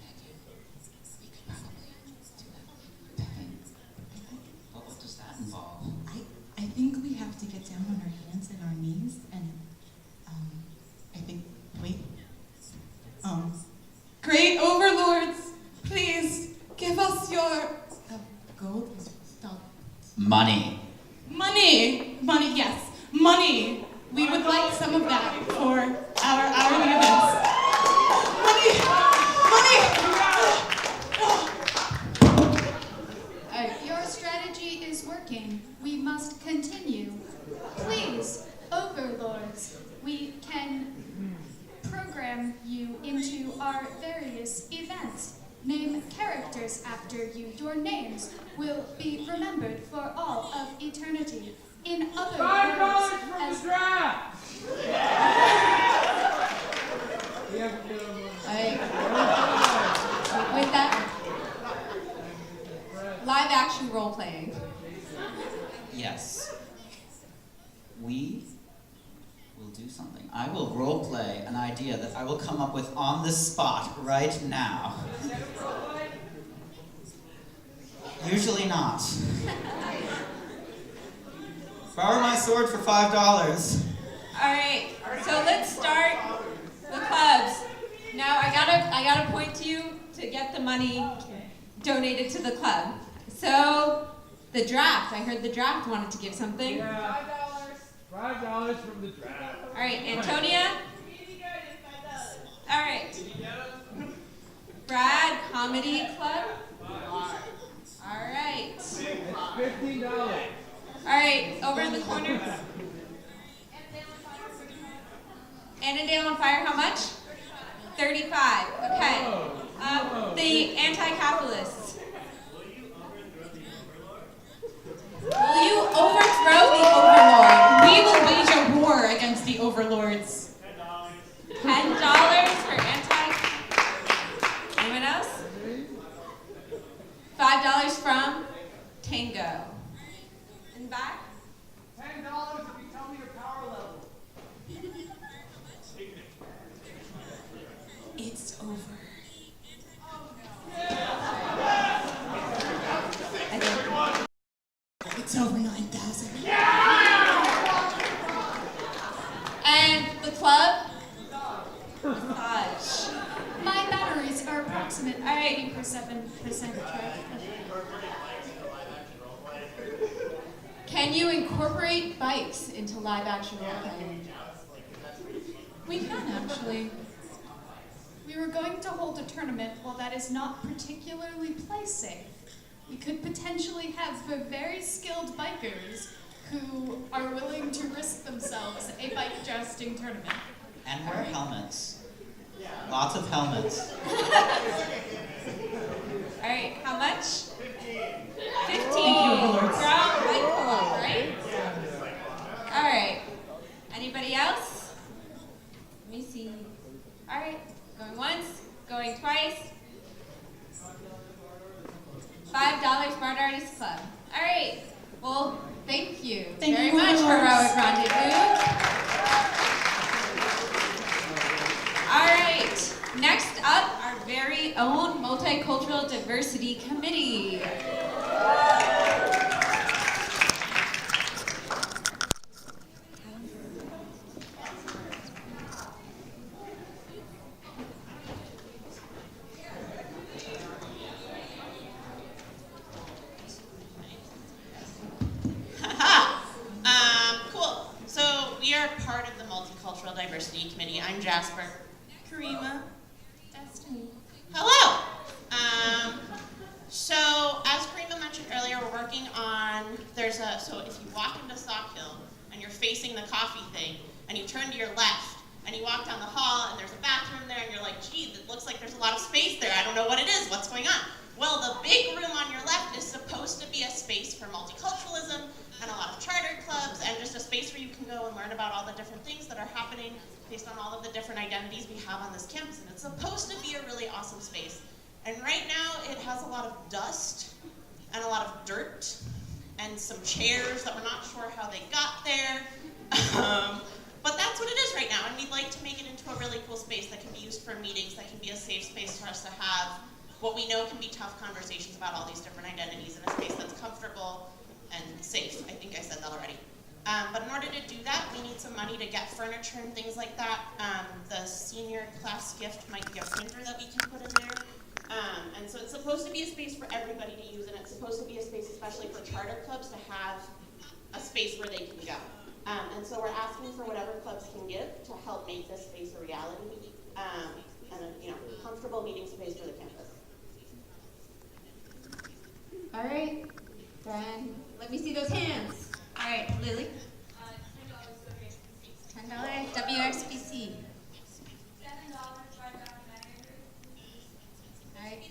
pegging. You could probably do it. Pegging. Well, what does that involve? I think we have to get down on our hands and our knees and I think wait. Great overlords, please us your gold. Stop. Money. Money. Money. Yes. Money. We would like some of that for our hourly events. Money. Your strategy is working. We must continue. Please, overlords, we can program you into our various events. Name characters after you. Your names will be remembered for all of eternity. In other words, as draft! With that, live action role playing. Yes. We will do something. I will role play an idea that I will come up with on the spot right now. Usually not. Borrow my sword for $5. Alright, so let's start the clubs. Now I gotta point to you to get the money donated to the club. So the draft, I heard the draft wanted to give something. Yeah. $5 from the draft. Alright, Antonia? Alright. Brad, Comedy Club? Alright. It's $15. Alright, over in the corner. Annandale on Fire, how much? 35. Okay. The anti-capitalists. Will you overthrow the overlord? We will wage a war against the overlords. $10 for anti. Anyone else? $5 from Tango. In the back? $10 if you tell me your power level. It's over. It's over 9,000. And the club? Massage. my batteries are approximately All right. 87% charged. Can you incorporate bikes into live action role playing? We can actually. We were going to hold a tournament. While that is not particularly play safe, we could potentially have very skilled bikers who are willing to risk themselves a bike jousting tournament. And wear helmets. Lots of helmets. All right, how much? 15. Overlords. From Bike Club, right? All right. Anybody else? Let me see. All right, going once, going twice. $5 Bard Artists Club. All right. Well, thank you Thank very you, much, Overlords. Heroic Rendezvous. All right. Next up, our very own Multicultural Diversity Committee. Cool. So we are part of the Multicultural Diversity Committee. I'm Jasper. Karima. Destiny. Hello. So as Karima mentioned earlier, we're working on, so if you walk into Sock Hill and you're facing the coffee thing and you turn to your left and you walk down the hall and there's a bathroom there and you're like, gee, it looks like there's a lot of space there. I don't know what it is. What's going on? Well, the big room on your left is supposed to be a space for multiculturalism and a lot of charter clubs and just a space where you can go and learn about all the different things that are happening based on all of the different identities we have on this campus. And it's supposed to be a really awesome space. And right now it has a lot of dust and a lot of dirt and some chairs that we're not sure how they got there. But that's what it is right now, and we'd like to make it into a really cool space that can be used for meetings, that can be a safe space for us to have what we know can be tough conversations about all these different identities in a space that's comfortable and safe. I think I said that already. But in order to do that, we need some money to get furniture and things like that. The senior class gift might be a printer that we can put in there. And so it's supposed to be a space for everybody to use, and it's supposed to be a space especially for charter clubs to have a space where they can go. And so we're asking for whatever clubs can give to help make this space a reality, and a comfortable meeting space for the campus. All right, then let me see those hands. All right, Lily. $10 WRSPC. All right.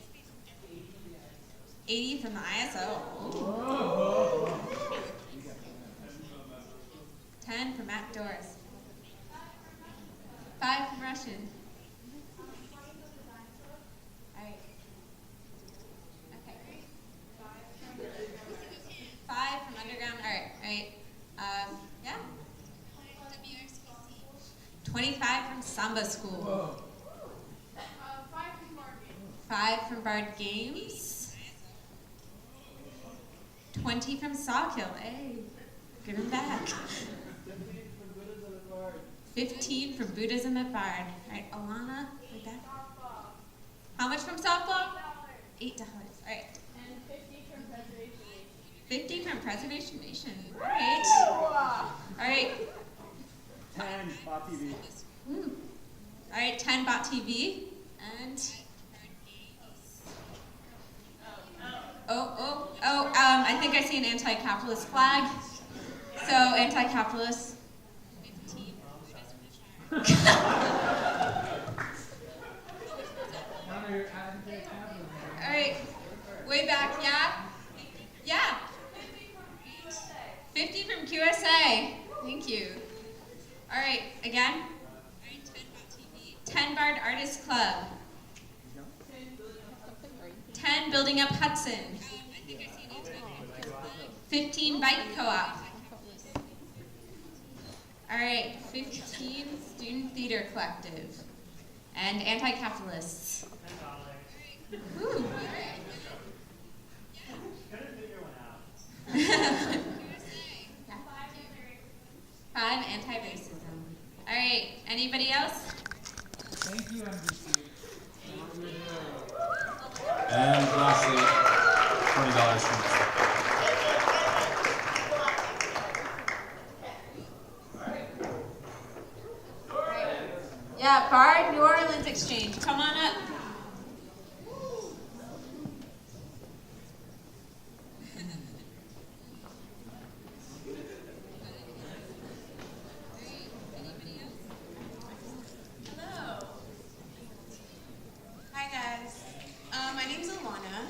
80 from the ISO. 10 from outdoors. 5 from Russian. All right. Okay. 5 from underground. All right. Yeah. 25 from Samba School. 5 from Bard Games. 20 from Sawkill. Hey, give him back. 15 from Buddhism at Bard. All right, Alana, right back. How much from softball? $8. All right. And 50 from Preservation Nation. 50 from Preservation Nation. All right. All right. 10 Bot TV. All right, 10 Bot TV. And I think I see an anti-capitalist flag. So anti-capitalist. 15. All right, way back, yeah. 50 from QSA. Thank you. All right, again. 10 Bard Artist Club. 10 Building Up Hudson. 15 Bike Co-op. All right, 15 Student Theater Collective. And Anti-Capitalists. Woo. 5 Anti-Racism. All right, anybody else? Thank you, NBC. And lastly, $20 from the Yeah, Bard New Orleans Exchange. Come on up. Hello. Hi guys. My name's Alana.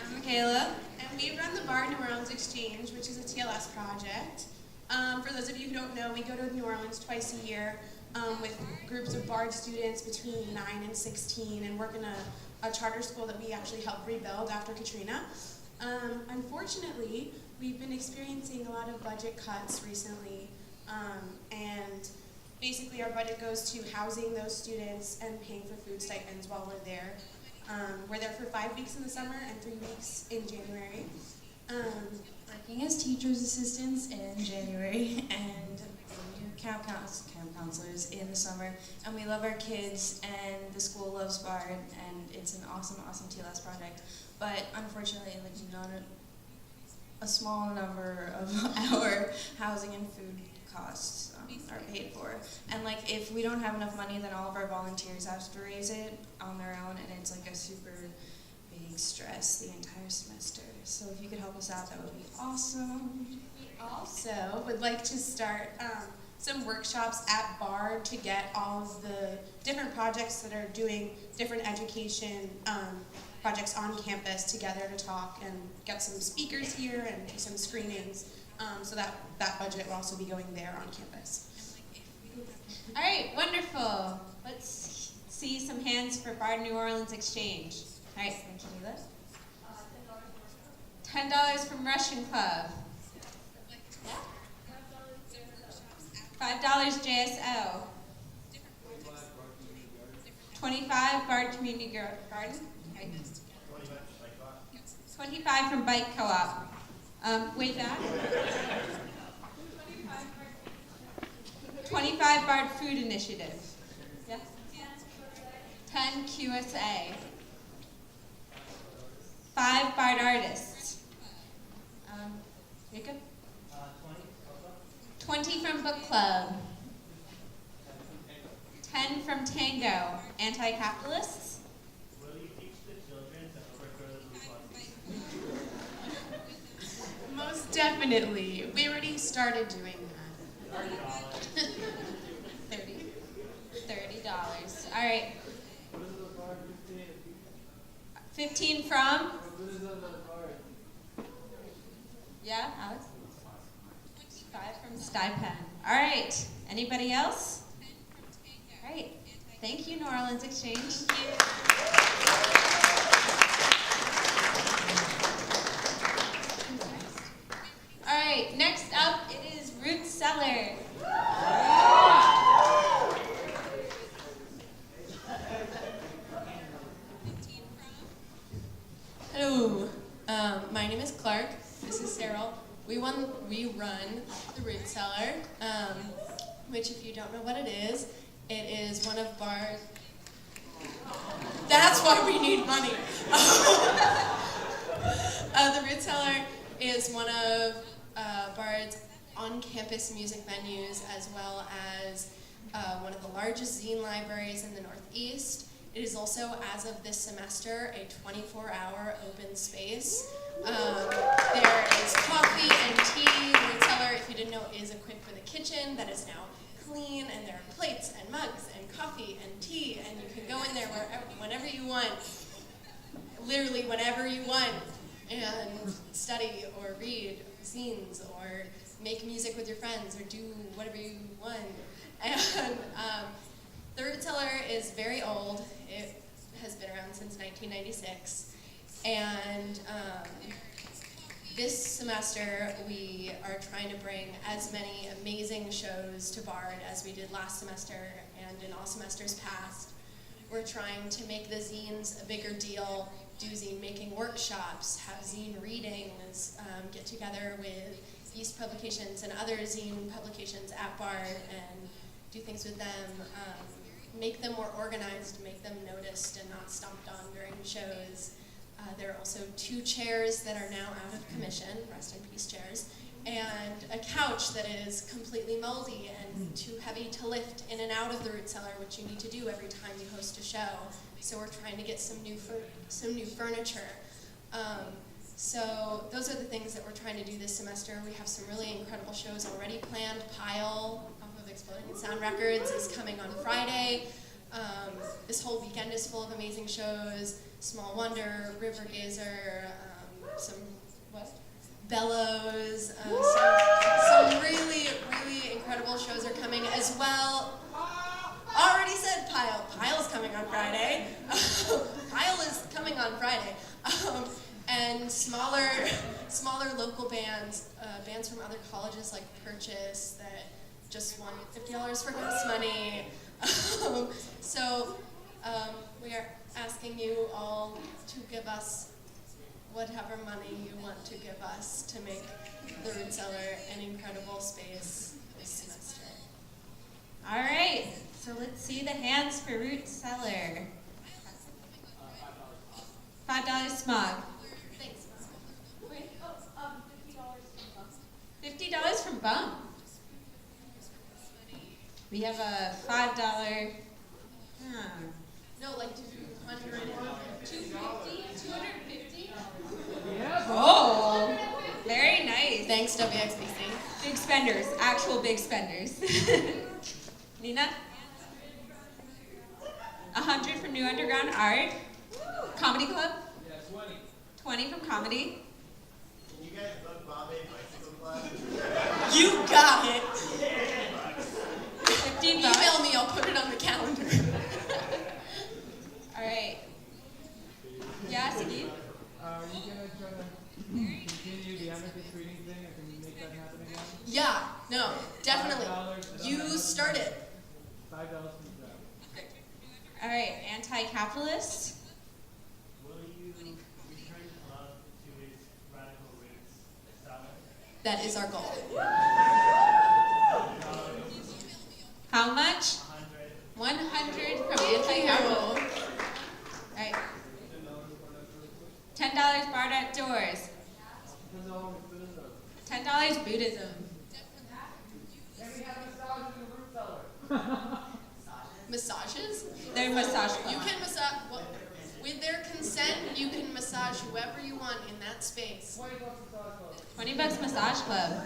I'm Michaela, and we run the Bard New Orleans Exchange, which is a TLS project. For those of you who don't know, we go to New Orleans twice a year with groups of Bard students between 9 and 16 and work in a charter school that we actually helped rebuild after Katrina. Unfortunately, we've been experiencing a lot of budget cuts recently, and basically our budget goes to housing those students and paying for food stipends while we're there. We're there for 5 weeks in the summer and 3 weeks in January. Working as teachers' assistants in January and camp counselors in the summer, and we love our kids, and the school loves Bard, and it's an awesome TLS project. But unfortunately, a small number of our housing and food costs are paid for. And if we don't have enough money, then all of our volunteers have to raise it on their own, and it's a super big stress the entire semester. So if you could help us out, that would be awesome. We also would like to start some workshops at Bard to get all of the different projects that are doing different education projects on campus together to talk and get some speakers here and do some screenings, so that budget will also be going there on campus. All right, wonderful. Let's see some hands for Bard New Orleans Exchange. All right, thank you, Leela. $10 from Russian Club. $5 JSO. 25 Bard Community Garden. Okay. 25 from Bike Co-op. Way back. 25 Bard Food Initiative. Yeah. 10 QSA. Bard artists? Jacob? 20 from book club. 10 from tango. Anti-capitalists? Will you teach the children to overthrow the bourgeoisie? Most definitely. We already started doing that. $30. All right. 15 from? Yeah, Alex? 5 from Stipend. All right. Anybody else? All right. Thank you, New Orleans Exchange. All right. Next up, it is Root Cellar. Hello, my name is Clark. This is Cyril. We run the Root Cellar, which, if you don't know what it is one of Bard's. That's why we need money. The Root Cellar is one of Bard's on-campus music venues, as well as one of the largest zine libraries in the Northeast. It is also, as of this semester, a 24-hour open space. There is coffee and tea. The Root Cellar, if you didn't know, is equipped with a kitchen that is now clean, and there are plates and mugs and coffee and tea, and you can go in there whenever you want, literally whenever you want, and study or read zines or make music with your friends or do whatever you want. And the Root Cellar is very old. It has been around since 1996. And this semester, we are trying to bring as many amazing shows to Bard as we did last semester and in all semesters past. We're trying to make the zines a bigger deal, do zine making workshops, have zine readings, get together with East Publications and other zine publications at Bard and do things with them, make them more organized, make them noticed and not stomped on during shows. There are also 2 chairs that are now out of commission, rest in peace chairs, and a couch that is completely moldy and too heavy to lift in and out of the Root Cellar, which you need to do every time you host a show. So we're trying to get some new furniture. So those are the things that we're trying to do this semester. We have some really incredible shows already planned. Pile, off of Exploding Sound Records, is coming on Friday. This whole weekend is full of amazing shows. Small Wonder, River Gazer, Bellows, some really, really incredible shows are coming as well. Already said Pile. Pile's coming on Friday. Pile is coming on Friday. And smaller local bands, bands from other colleges like Purchase that just won $50 for gas money. So we are asking you all to give us whatever money you want to give us to make the Root Cellar an incredible space this semester. All right, so let's see the hands for Root Cellar. $5 smog. Thanks. Wait, $50 from Bum. We have a $5. No, like 200, 250, 250. Oh, very nice. Thanks, WXBC. Big spenders, actual big spenders. Nina? 100 from New Underground Art. Comedy Club? Yeah, 20. 20 from Comedy. Can you guys book Bombay Bicycle Club? You got it. 15 bucks. Email me, I'll put it on the calendar. All right. Yeah, Sagi? Are you going to try to continue the amicus reading thing? Or can you make that happen again? Yeah, no, definitely. You started. $5 from the crowd. All right, anti-capitalist. Will you return the club to its radical roots, Estella? That is our goal. How much? 100 from anti-capitalist. All right. $10 $10 Bard Outdoors. $10 Buddhism. Massages? They're massage You club. can massage, well, with their consent, you can massage whoever you want in that space. $20 Massage Club.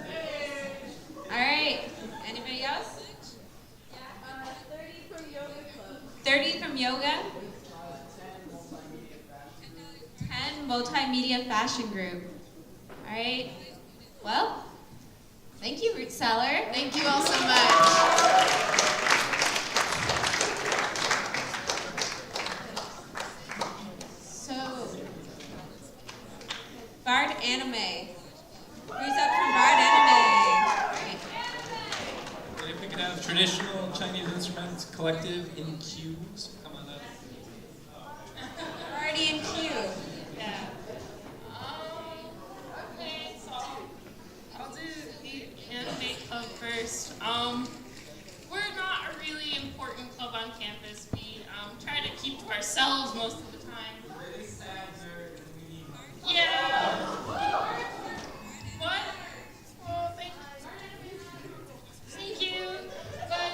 All right. Anybody else? 30 from yoga club. 30 from yoga. 10 multimedia fashion group. All right. Well, thank you, Root Cellar. Thank you all so much. So, Bard Anime. Who's up from Bard Anime? If we could have traditional Chinese instruments collective in queues, come on up. Already in queue. Yeah. Okay, so I'll do the anime club first. We're not a really important club on campus. We try to keep to ourselves most of the time. Yeah. What? Oh, thank you. But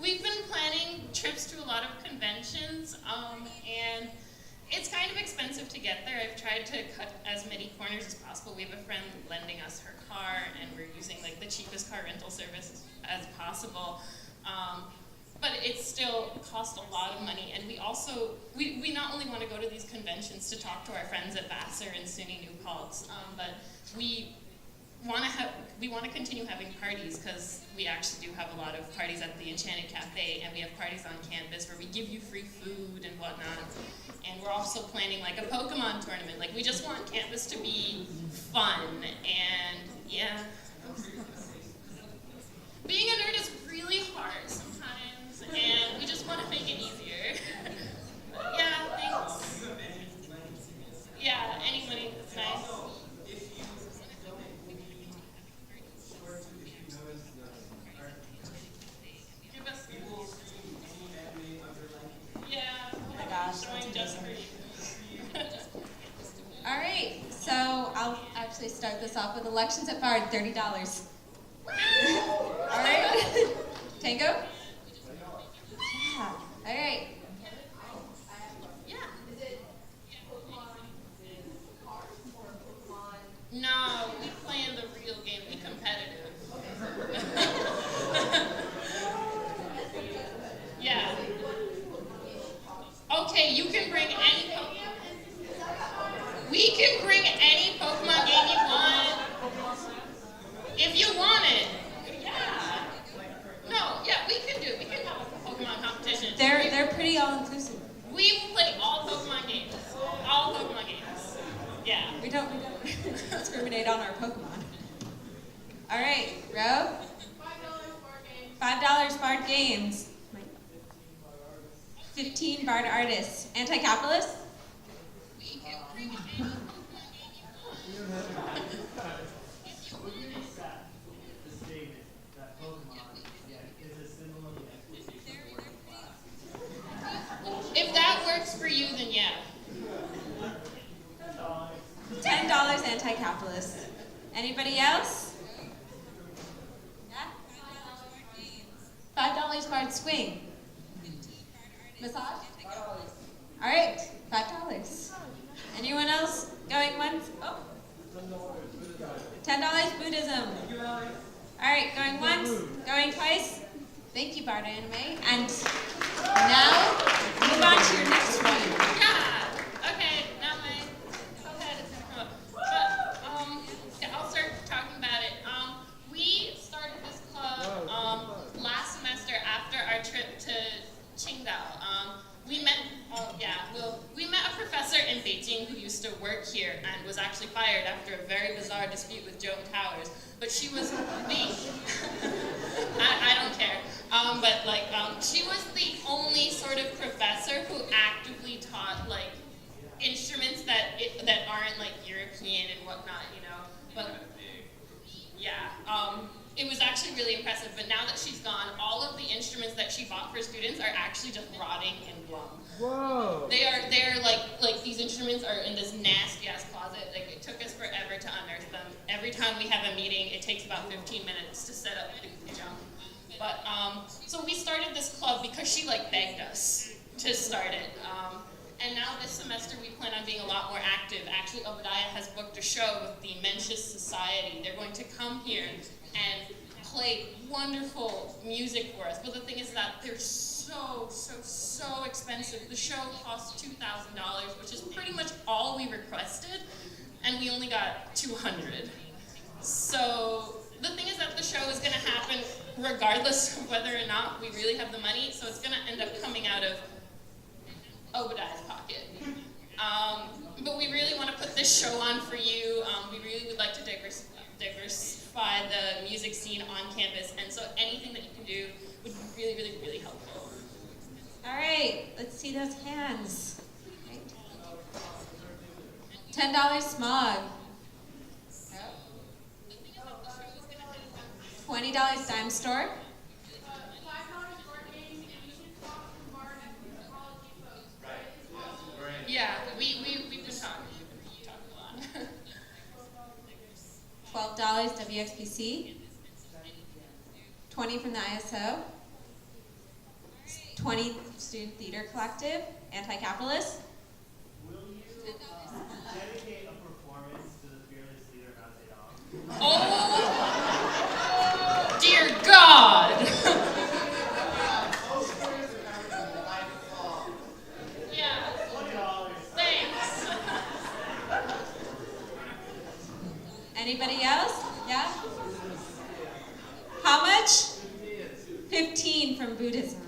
we've been planning trips to a lot of conventions, and it's kind of expensive to get there. I've tried to cut as many corners as possible. We have a friend lending us her car, and we're using like the cheapest car rental service as possible. But it still costs a lot of money, and we also, we not only want to go to these conventions to talk to our friends at Vassar and SUNY New Paltz, but we want to continue having parties, because we actually do have a lot of parties at the Enchanted Cafe, and we have parties on campus where we give you free food and whatnot. And we're also planning like a Pokemon tournament. Like, we just want campus to be fun, and yeah. Being a nerd is really hard sometimes, and we just want to make it easier. Yeah, thanks. Yeah, any money is nice. Give us. Yeah. Oh my gosh. Showing just for you. All right. So I'll actually start this off with elections at Bard, $30. All right. Tango? Yeah. All right. Yeah. Is it Pokemon cards or Pokemon? No, we play in the real game. We competitive. Yeah. Okay, you can bring any Pokemon. We can bring any Pokemon game you want. If you want it. Yeah. No, yeah, we can do it. We can have a Pokemon competition. They're pretty all-inclusive. We will play all Pokemon games. All Pokemon games. Yeah. We don't discriminate on our Pokemon. All right, Ro? $5 Bard Games. 15 Bard Artists. Anti-capitalist? The statement that Pokemon is a symbol of the exploitation of working class. If that works for you, then yeah. $10 anti-capitalist. Anybody else? Yeah? $5 Bard Swing. Massage? All right, $5. Anyone else going once? Oh. $10 Buddhism. All right, going once, going twice. Thank you, Bard Anime. And now, move on to your next one. Yeah. Okay. Now my co-head is gonna come up. But yeah, I'll start talking about it. We started this club last semester after our trip to Qingdao. We met a professor in Beijing who used to work here and was actually fired after a very bizarre dispute with Joan Towers. But she was the I don't care. She was the only sort of professor who actively taught like instruments that aren't like European and whatnot, you know. But yeah, it was actually really impressive. But now that she's gone, all of the instruments that she bought for students are actually just rotting and glum. Whoa! They are like these instruments documents are in this nasty ass closet. Like, it took us forever to unearth them. Every time we have a meeting, it takes about 15 minutes to set up the junk. But, so we started this club because she, like, begged us to start it. And now this semester we plan on being a lot more active. Actually, Obadiah has booked a show with the Mencius Society. They're going to come here and play wonderful music for us. But the thing is that they're so expensive. The show costs $2,000, which is pretty much all we requested, and we only got $200. So the thing is that the show is going to happen regardless of whether or not we really have the money, so it's going to end up coming out of Obadiah's pocket. But we really want to put this show on for you. We really would like to diversify the music scene on campus, and so anything that you can do would be really helpful. All right, let's see those hands. $10 smog. $20 dime store. Yeah, we've been talking a lot. $12 WXPC. $20 from the ISO. $20 Student Theater Collective, Anti-Capitalist. Will you dedicate a performance to the Fearless Leader Mazedoff? Oh, dear God! Yeah. Thanks. Anybody else? Yeah? How much? 15 from Buddhism.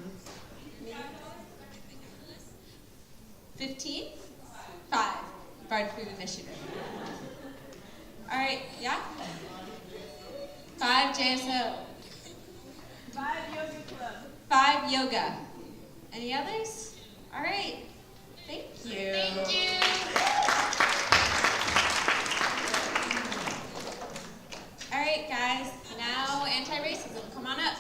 15? 5. Bard Food Initiative. All right, yeah? 5 JSO. 5 Yoga Club. 5 yoga. Any others? All right. Thank you. Thank you. All right, guys. Now anti-racism. Come on up.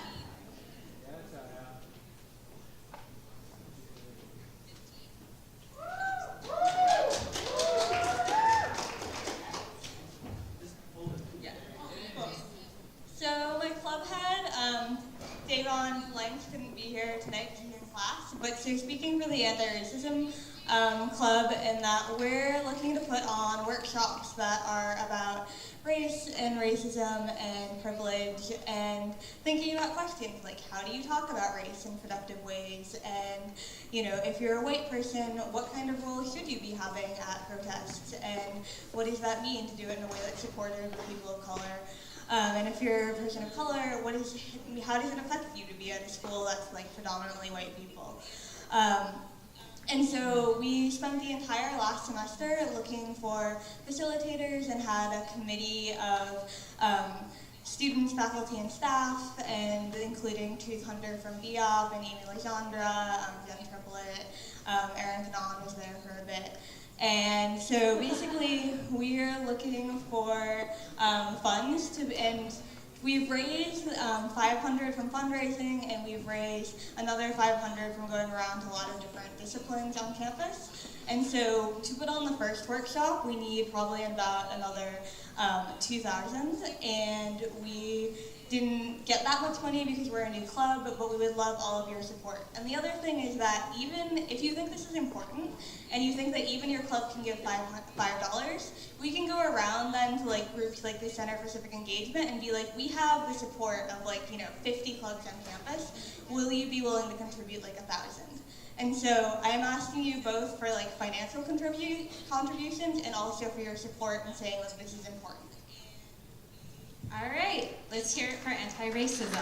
So my club head, Davon Blanks, couldn't be here tonight because he's in class, but they're speaking for the anti-racism club in that we're looking to put on workshops that are about race and racism and privilege and thinking about questions like how do you talk about race in productive ways, and you know, if you're a white person, what kind of role should you be having at protests, and what does that mean to do it in a way that's supportive of people of color? And if you're a person of color, how does it affect you to be at a school that's like predominantly white people? And so we spent the entire last semester looking for facilitators and had a committee of students, faculty, and staff, and including Truth Hunter from BIOP and Amy Legendre, Jen Triplett, Erin Canon was there for a bit. And so basically we're looking for funds and we've raised $500 from fundraising, and we've raised another $500 from going around to a lot of different disciplines on campus. And so to put on the first workshop, we need probably about another 2,000, and we didn't get that much money because we're a new club, but we would love all of your support. And the other thing is that even if you think this is important, and you think that even your club can give $5, we can go around then to like groups like the Center for Civic Engagement and be like, we have the support of like, 50 clubs on campus. Will you be willing to contribute like 1,000? And so I'm asking you both for like financial contributions and also for your support in saying that this is important. All right, let's hear it for anti-racism.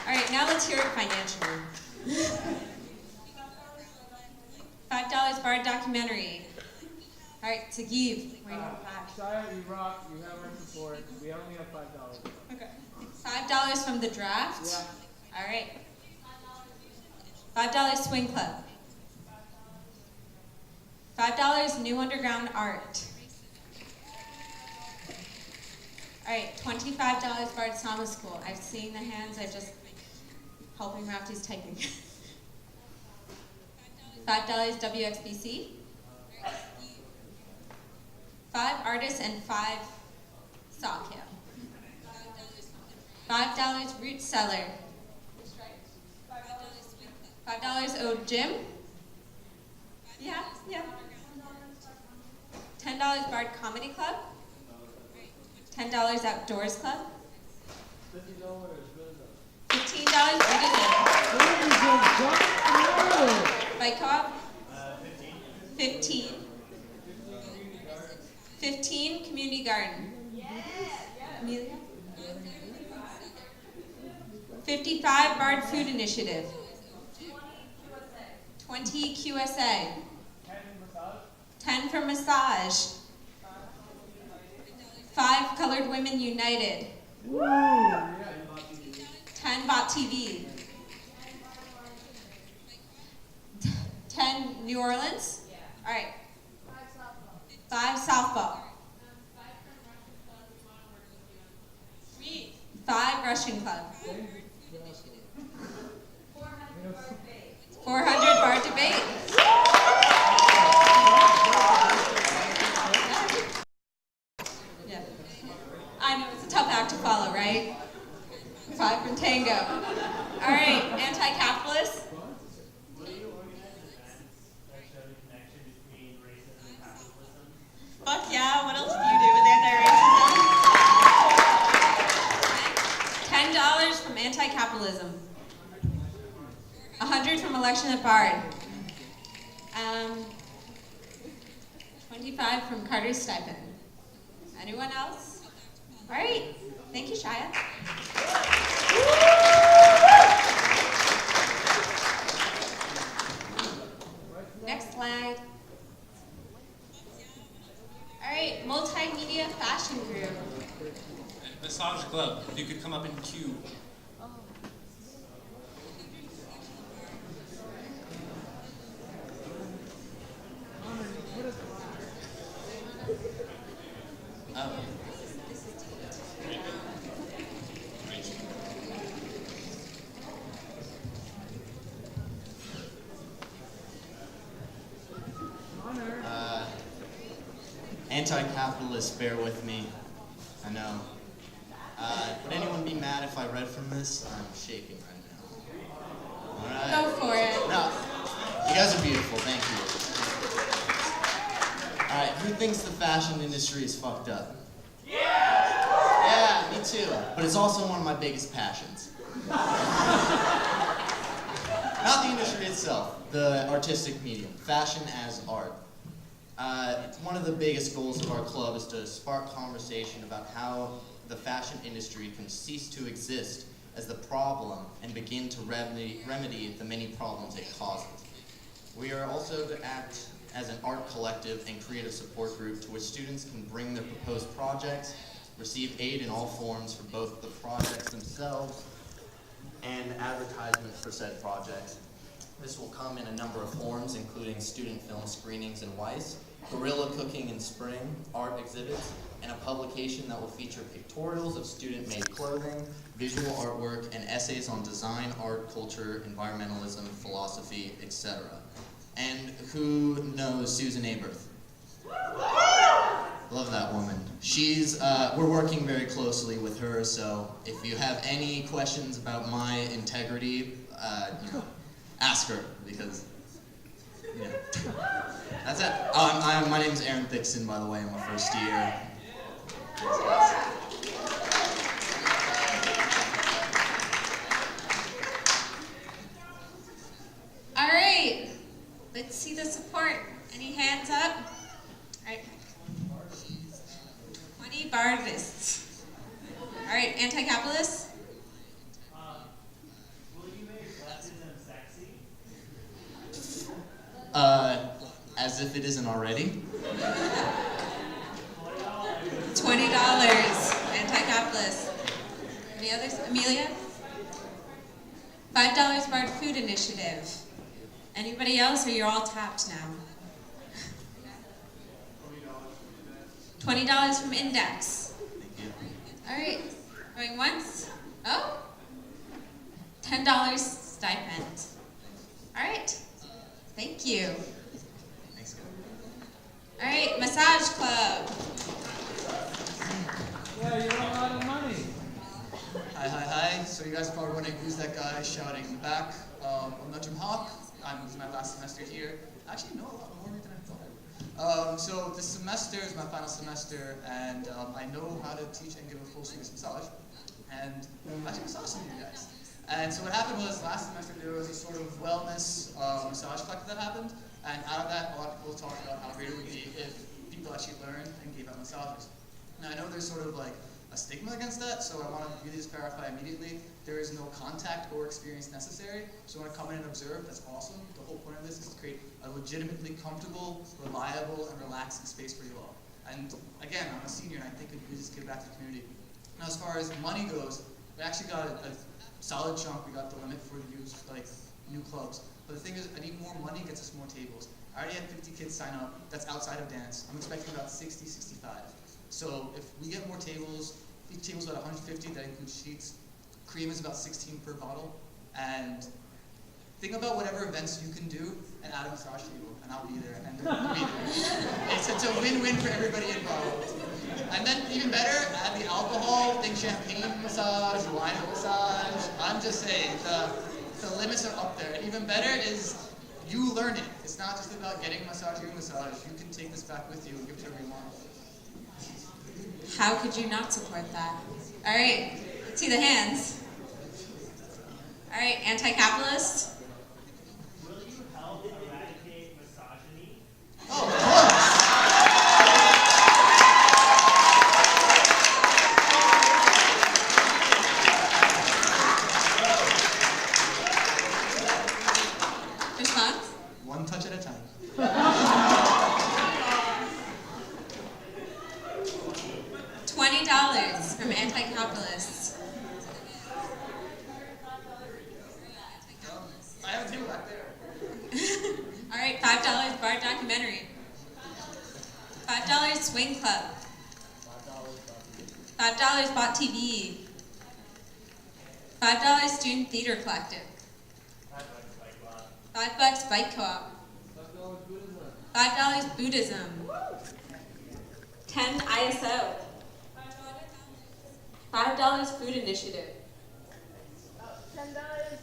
All right, now let's hear it financially. $5 Bard documentary. All right, Sagiv, where do you have 5? Sorry, you rock. You have our support. We only have $5. Okay. $5 from the draft? Yeah. All right. $5 Swing Club. $5 New Underground Art. All right, $25 Bard Sama School. I've seen the hands, I'm just helping Rafty's typing. $5 WXBC. 5 artists and 5 Sawkill. $5 Root Cellar. $5 Ode Gym. Yeah. $10 Bard Comedy Club. $10 Outdoors Club. $15 Bike Co-op. 15. 15 Community Garden. Amelia? 55 Bard Food Initiative. 20 QSA. 10 for massage. 5 Colored Women United. 10 Bot TV. 10 New Orleans. All right. 5 softball. 5 Russian Club. 400 bar debate. Yeah. I know, it's a tough act to follow, right? 5 from Tango. All right, anti-capitalist. Fuck yeah, what else do you do with anti-racism? $10 from anti-capitalism. 100 from election at Bard. 25 from Carter's stipend. Anyone else? All right, thank you, Shia. Next slide. All right, multimedia fashion group. Massage Club, if you could come up in queue. Anti-capitalists, bear with me. I know. Would anyone be mad if I read from this? I'm shaking right now. All right. Go for it. No, you guys are beautiful. Thank you. All right. Who thinks the fashion industry is fucked up? Yeah, me too. But it's also one of my biggest passions. Not the industry itself, the artistic medium, fashion as art. One of the biggest goals of our club is to spark conversation about how the fashion industry can cease to exist as the problem and begin to remedy the many problems it causes. We are also to act as an art collective and creative support group to which students can bring their proposed projects, receive aid in all forms for both the projects themselves and advertisement for said projects. This will come in a number of forms, including student film screenings in Weiss, guerrilla cooking in spring, art exhibits, and a publication that will feature pictorials of student-made clothing, visual artwork, and essays on design, art, culture, environmentalism, philosophy, etc. And who knows Susan Aberth? Love that woman. We're working very closely with her, so if you have any questions about my integrity, ask her, because, that's it. My name's Aaron Thixton, by the way. I'm a first year. All right, let's see the support. Any hands up? All right. 20 Bardists. All right, anti-capitalists. Will you make leftism sexy? As if it isn't already. $20, anti-capitalist. Any others? Amelia? $5 Bard Food Initiative. Anybody else, or you're all tapped now? $20 from Index. Thank you. All right, going once. Oh, $10 stipend. All right, thank Thank you. All right, Massage Club. Yeah, you want a lot of money. Hi. So you guys are probably wondering who's that guy shouting in the back. I'm Najim Haq. This is my last semester here. I actually know a lot more than I thought. So this semester is my final semester, and I know how to teach and give a full service massage. And I actually massage some of you guys. And so what happened was last semester there was a sort of wellness massage collective that happened, and out of that a lot of people talked about how great it would be if people actually learned and gave out massages. Now I know there's sort of like a stigma against that, so I want to really just clarify immediately. There is no contact or experience necessary, so when I come in and observe, that's awesome. The whole point of this is to create a legitimately comfortable, reliable, and relaxing space for you all. And again, I'm a senior and I think it could just give back to the community. Now as far as money goes, we actually got a solid chunk. We got the limit for the use, like new clubs. But the thing is, I need more money gets us more tables. I already had 50 kids sign up. That's outside of dance. I'm expecting about 60, 65. So if we get more tables, each table's about 150, that includes sheets. Cream is about 16 per bottle. And think about whatever events you can do and add a massage table, and I'll be there, and they'll be there. It's a win-win for everybody involved. And then even better, add the alcohol, think champagne massage, wine massage. I'm just saying, the limits are up there. And even better is you learn it. It's not just about getting a massage or a massage. You can take this back with you and give it to everyone. How could you not support that? All right, see the hands. All right, anti-capitalist. Will you help eradicate misogyny? Oh, of course. Response? One touch at a time. $20 from anti-capitalists. I have a table back there. All right, $5 bar documentary. $5 swing club. $5 bot TV. $5 student theater collective. $5 bike co-op. $5 Buddhism. 10 ISO. $5 food initiative. $10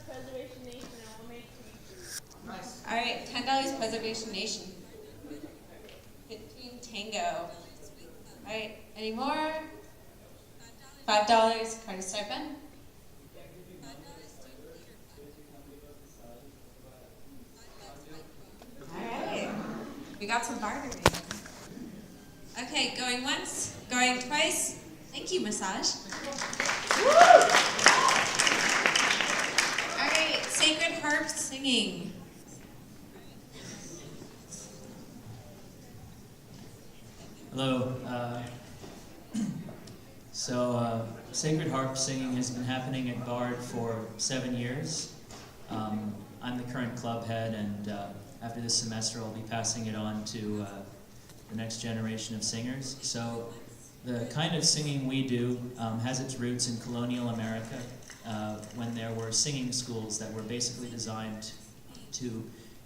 Preservation Nation and we'll make TV. Nice. All right, $10 Preservation Nation. 15 Tango. All right, any more? $5 Carter stipend. All right, we got some bartering. Okay, going once, going twice. Thank you, massage. All right, Sacred Harp singing. Hello. Sacred Harp singing has been happening at Bard for 7 years. I'm the current club head, and after this semester I'll be passing it on to the next generation of singers. So the kind of singing we do has its roots in colonial America, when there were singing schools that were basically designed to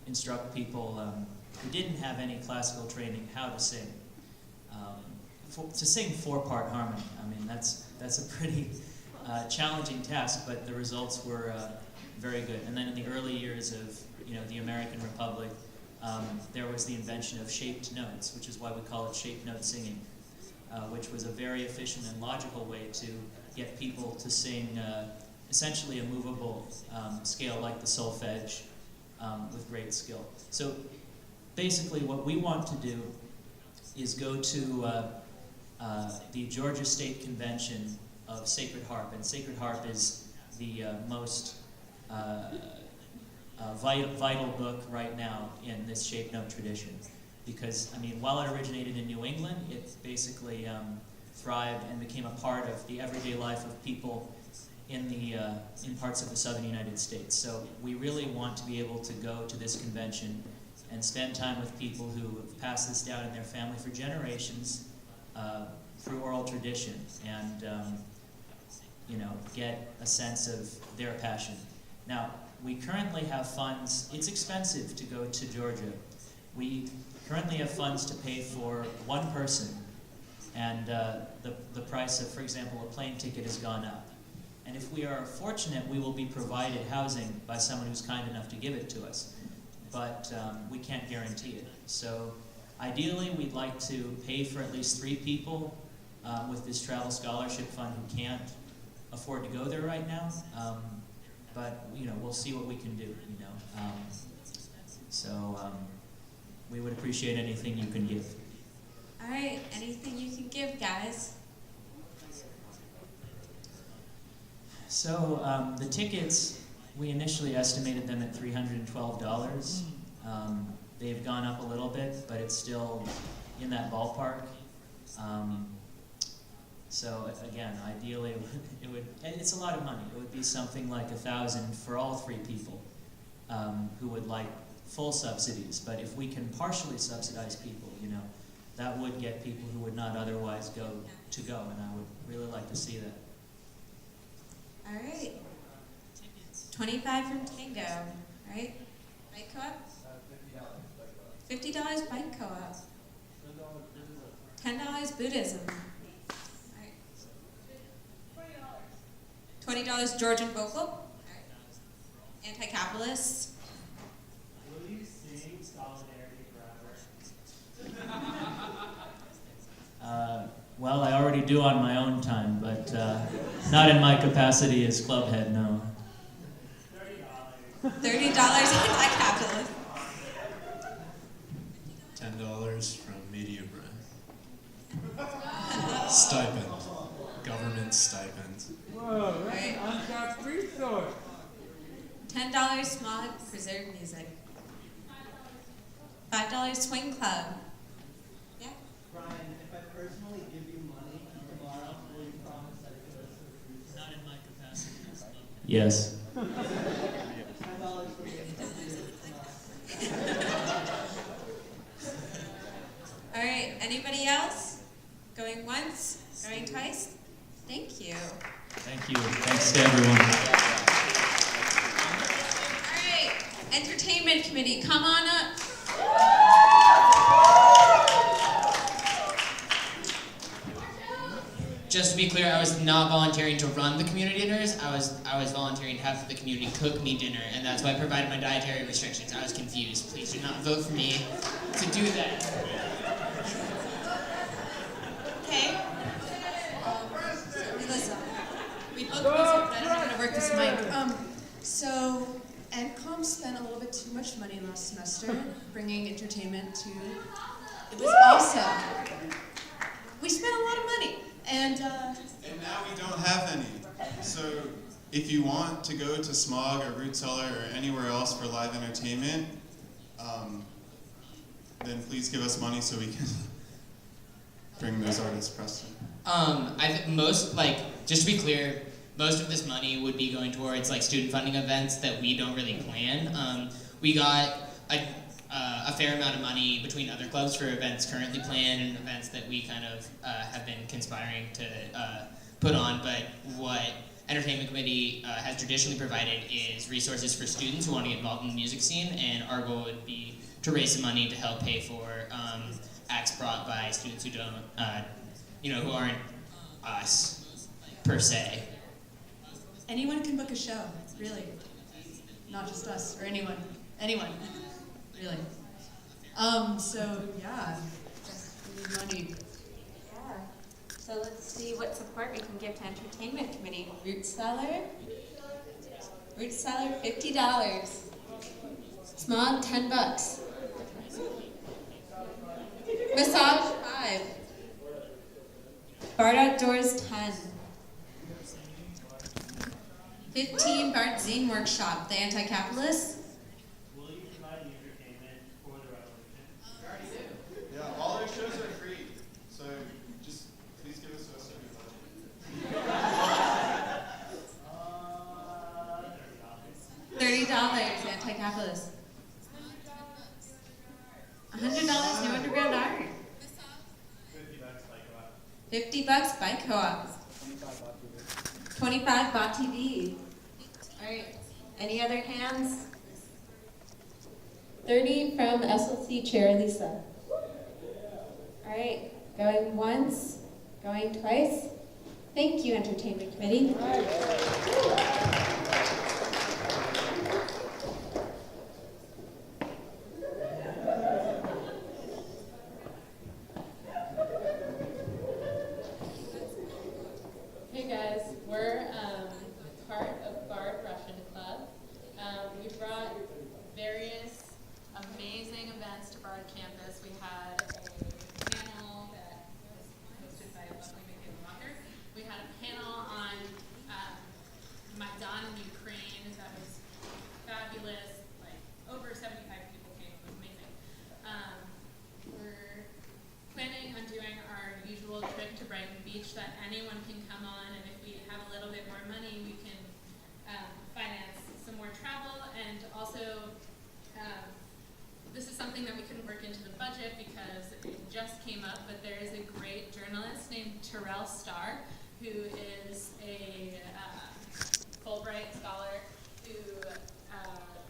instruct people who didn't have any classical training how to sing. To sing 4-part harmony. I mean, that's a pretty challenging task, but the results were very good. And then in the early years of the American Republic, there was the invention of shaped notes, which is why we call it shaped note singing, which was a very efficient and logical way to get people to sing essentially a movable scale like the solfege with great skill. So basically what we want to do is go to the Georgia State Convention of Sacred Harp, and Sacred Harp is the most vital book right now in this shaped note tradition, because I mean, while it originated in New England, it basically thrived and became a part of the everyday life of people in parts of the southern United States. So we really want to be able to go to this convention and spend time with people who have passed this down in their family for generations through oral tradition, and get a sense of their passion. Now, we currently have funds. It's expensive to go to Georgia. We currently have funds to pay for one person, and the price of, for example, a plane ticket has gone up. And if we are fortunate, we will be provided housing by someone who's kind enough to give it to us. But we can't guarantee it. So ideally, we'd like to pay for at least 3 people with this travel scholarship fund who can't afford to go there right now. But we'll see what we can do. We would appreciate anything you can give. All right, anything you can give, guys. So the tickets, we initially estimated them at $312. They've gone up a little bit, but it's still in that ballpark. So again, ideally, it's a lot of money. It would be something like $1,000 for all 3 people who would like full subsidies. But if we can partially subsidize people, that would get people who would not otherwise go, and I would really like to see that. All right. 25 from Tango, right? Bike co-op? $50 bike co-op. $10 Buddhism. All right. $20 Georgian folk club. All right. Anti-capitalists. Will you sing Solidarity Forever? Well, I already do on my own time, but not in my capacity as club head, no. $30 anti-capitalist. $10 from Media Brand. Stipend. Government stipend. Whoa, that's an untapped resource. $10 Smog Preserve Music. $5 Swing Club. Yeah. Brian, if I personally give you money tomorrow, will you promise that you'll listen to the Not in my capacity as club head. Yes. $10 for me. All right, anybody else? Going once? Going twice? Thank you. Thank you. Thanks to everyone. All right, Entertainment Committee, come on up. Just to be clear, I was not volunteering to run the community dinners. I was volunteering to have the community cook me dinner, and that's why I provided my dietary restrictions. I was confused. Please do not vote for me to do that. Okay. Listen, we booked music, but I don't know how to work this mic. So EdCom spent a little bit too much money last semester bringing entertainment to. It was awesome. We spent a lot of money, and now we don't have any. So if you want to go to Smog or Root Cellar or anywhere else for live entertainment, then please give us money so we can bring those artists, Preston. I think just to be clear, most of this money would be going towards student funding events that we don't really plan. We got a fair amount of money between other clubs for events currently planned and events that we kind of have been conspiring to put on. But what Entertainment Committee has traditionally provided is resources for students who want to get involved in the music scene, and our goal would be to raise some money to help pay for acts brought by students who don't, who aren't us per se. anyone can book a show, really. Not just us or anyone. Anyone, really. So yeah, we need money. Yeah. So let's see what support we can give to Entertainment Committee. Root Cellar, $50. Smog, $10. Massage, $5. Bard Outdoors, $10. 15, Bard Zine Workshop, the Anti-Capitalists. Will you provide the entertainment for the revolution? Yeah, all our shows are free, so just please give us a certain budget. $30, Anti-Capitalists. $100, New Underground Art. $50, Bike Co-op. $25, Bot TV. All right, Any other hands? 30 from SLC Chair Lisa. All right, going once, going twice. Thank you, Entertainment Committee. Hey guys, we're part of Bard Russian Club. We brought various amazing events to Bard campus. We had a panel that was hosted by a lovely Michaela Walker. We had a panel on Maidan in Ukraine that was fabulous. Like over 75 people came. It was amazing. We're planning on doing our usual trip to Brighton Beach that anyone can come on, and if we have a little bit more money, we can finance some more travel. And also, this is something that we couldn't work into the budget because it just came up, but there is a great journalist named Terrell Starr, who is a Fulbright scholar who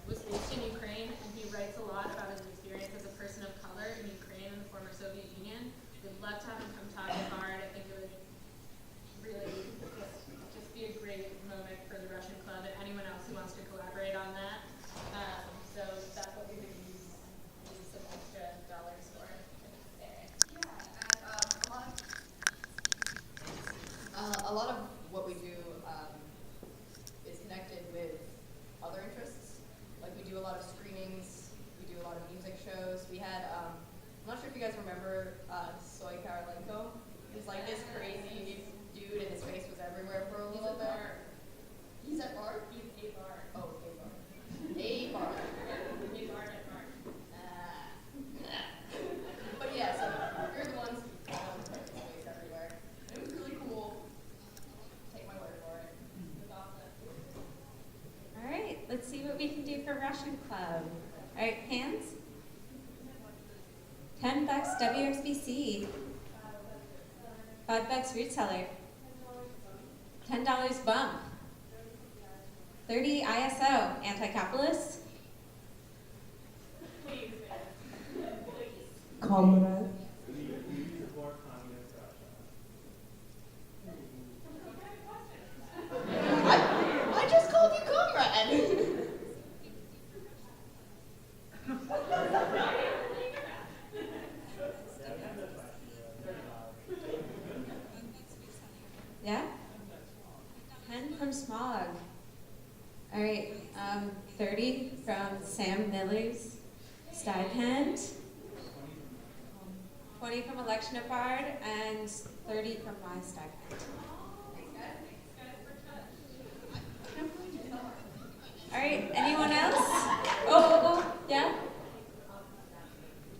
was based in Ukraine, and he writes a lot about his experience as a person of color in Ukraine and the former Soviet Union. We'd love to have him come talk at Bard. I think it would really just be a great moment for the Russian Club and anyone else who wants to collaborate on that. So that's what we could use some extra dollars for. A lot of what we do is connected with other interests. Like we do a lot of screenings, we do a lot of music shows. We had, I'm not sure if you guys remember Soy Karolenko. He was like this crazy dude and his face was everywhere for a little bit. He's at Bard? He's a Bard. Oh, a Bard. A Bard. He's Bard at Bard. But yeah, so you're the ones who found his face everywhere. It was really cool. Take my word for it. It was awesome. All right, let's see what we can do for Russian Club. All right, hands. $10 WXBC. $5 retailer. $10 bump. 30 ISO, anti-capitalist. Comrade. I just called you comrade. Yeah? 10 from Smog. All right, 30 from Sam Miller's stipend. 20 from Election at Bard, and 30 from my stipend. All right, anyone else? Oh, yeah?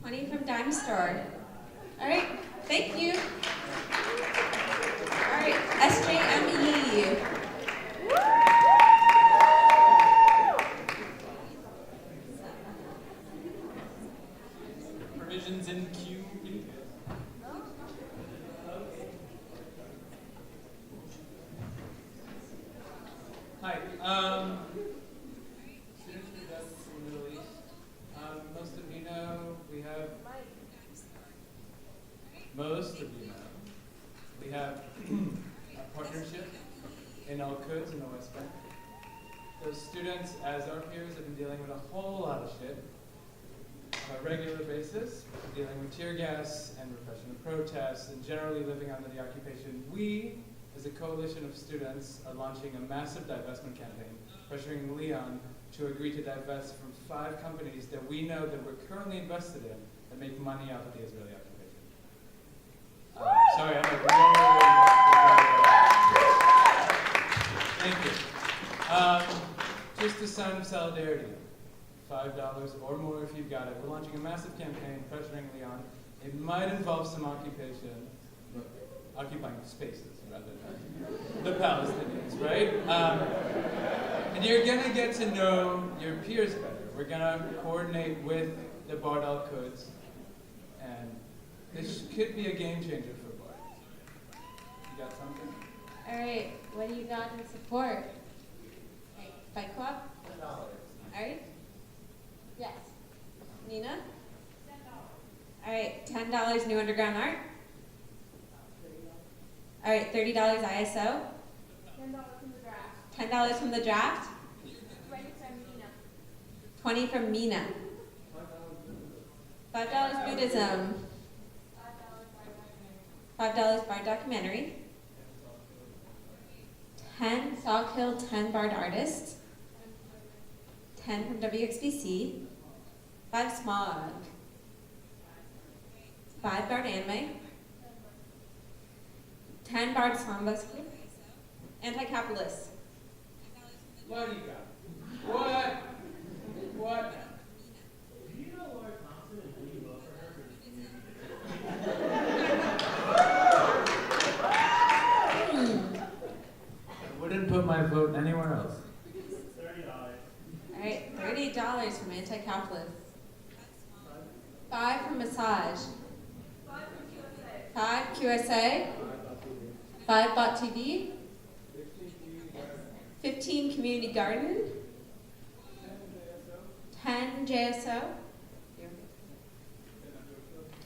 20 from Dime Store. All right, thank you. All right, SJME. Provisions in queue. Hi. Students from the Middle East. Most of you know we have. Most of you know we have a partnership in Al-Quds in the West Bank. Those students, as our peers, have been dealing with a whole lot of shit on a regular basis, dealing with tear gas and repression of protests, and generally living under the occupation. We, as a coalition of students, are launching a massive divestment campaign, pressuring Leon to agree to divest from 5 companies that we know that we're currently invested in that make money off of the Israeli occupation. Sorry, I'm like, thank you. Just a sign of solidarity. $5 or more if you've got it. We're launching a massive campaign pressuring Leon. It might involve some occupation, occupying spaces rather than the Palestinians, right? And you're gonna get to know your peers better. We're gonna coordinate with the Bard Al-Quds, and this could be a game changer for Bard. You got something? All right, what do you got in support? Fight Co-op? Alright. Yes. Nina? Alright, $10 New Underground Art. Alright, $30 ISO. $10 from the draft. $10 from the draft. 20 from Mina. 20 from Mina. $5 Buddhism. $5 Bard Documentary. 10 Sauk Hill 10 Bard Artists. 10 from WXBC. 5 Smog. 5 Bard Anime. 10 Bard Samba School. Anti-capitalist. What do you got? What? What? Do you know Laura Thompson and will you vote for her for the community? I wouldn't put my vote anywhere else. $30. Alright, $30 from anti-capitalist. 5 from massage. 5 QSA. 5 Bot TV. 15 community garden. 10 JSO.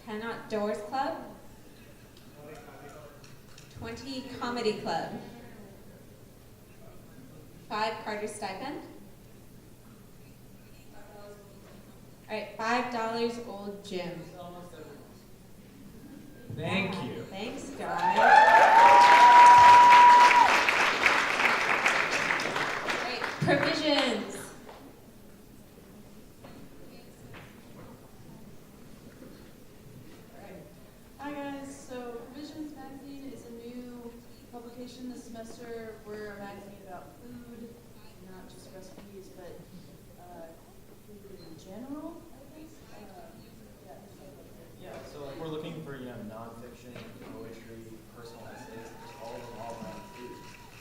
10 outdoors club. 20 comedy club. 5 Carter stipend. Alright, $5 old gym. Thank you. Thanks, guys. Alright, provisions. Hi guys, so Provisions Magazine is a new publication this semester. We're a magazine about food, not just recipes, but food in general, I think. Yeah, so like we're looking for nonfiction, poetry, personal essays, just all around food,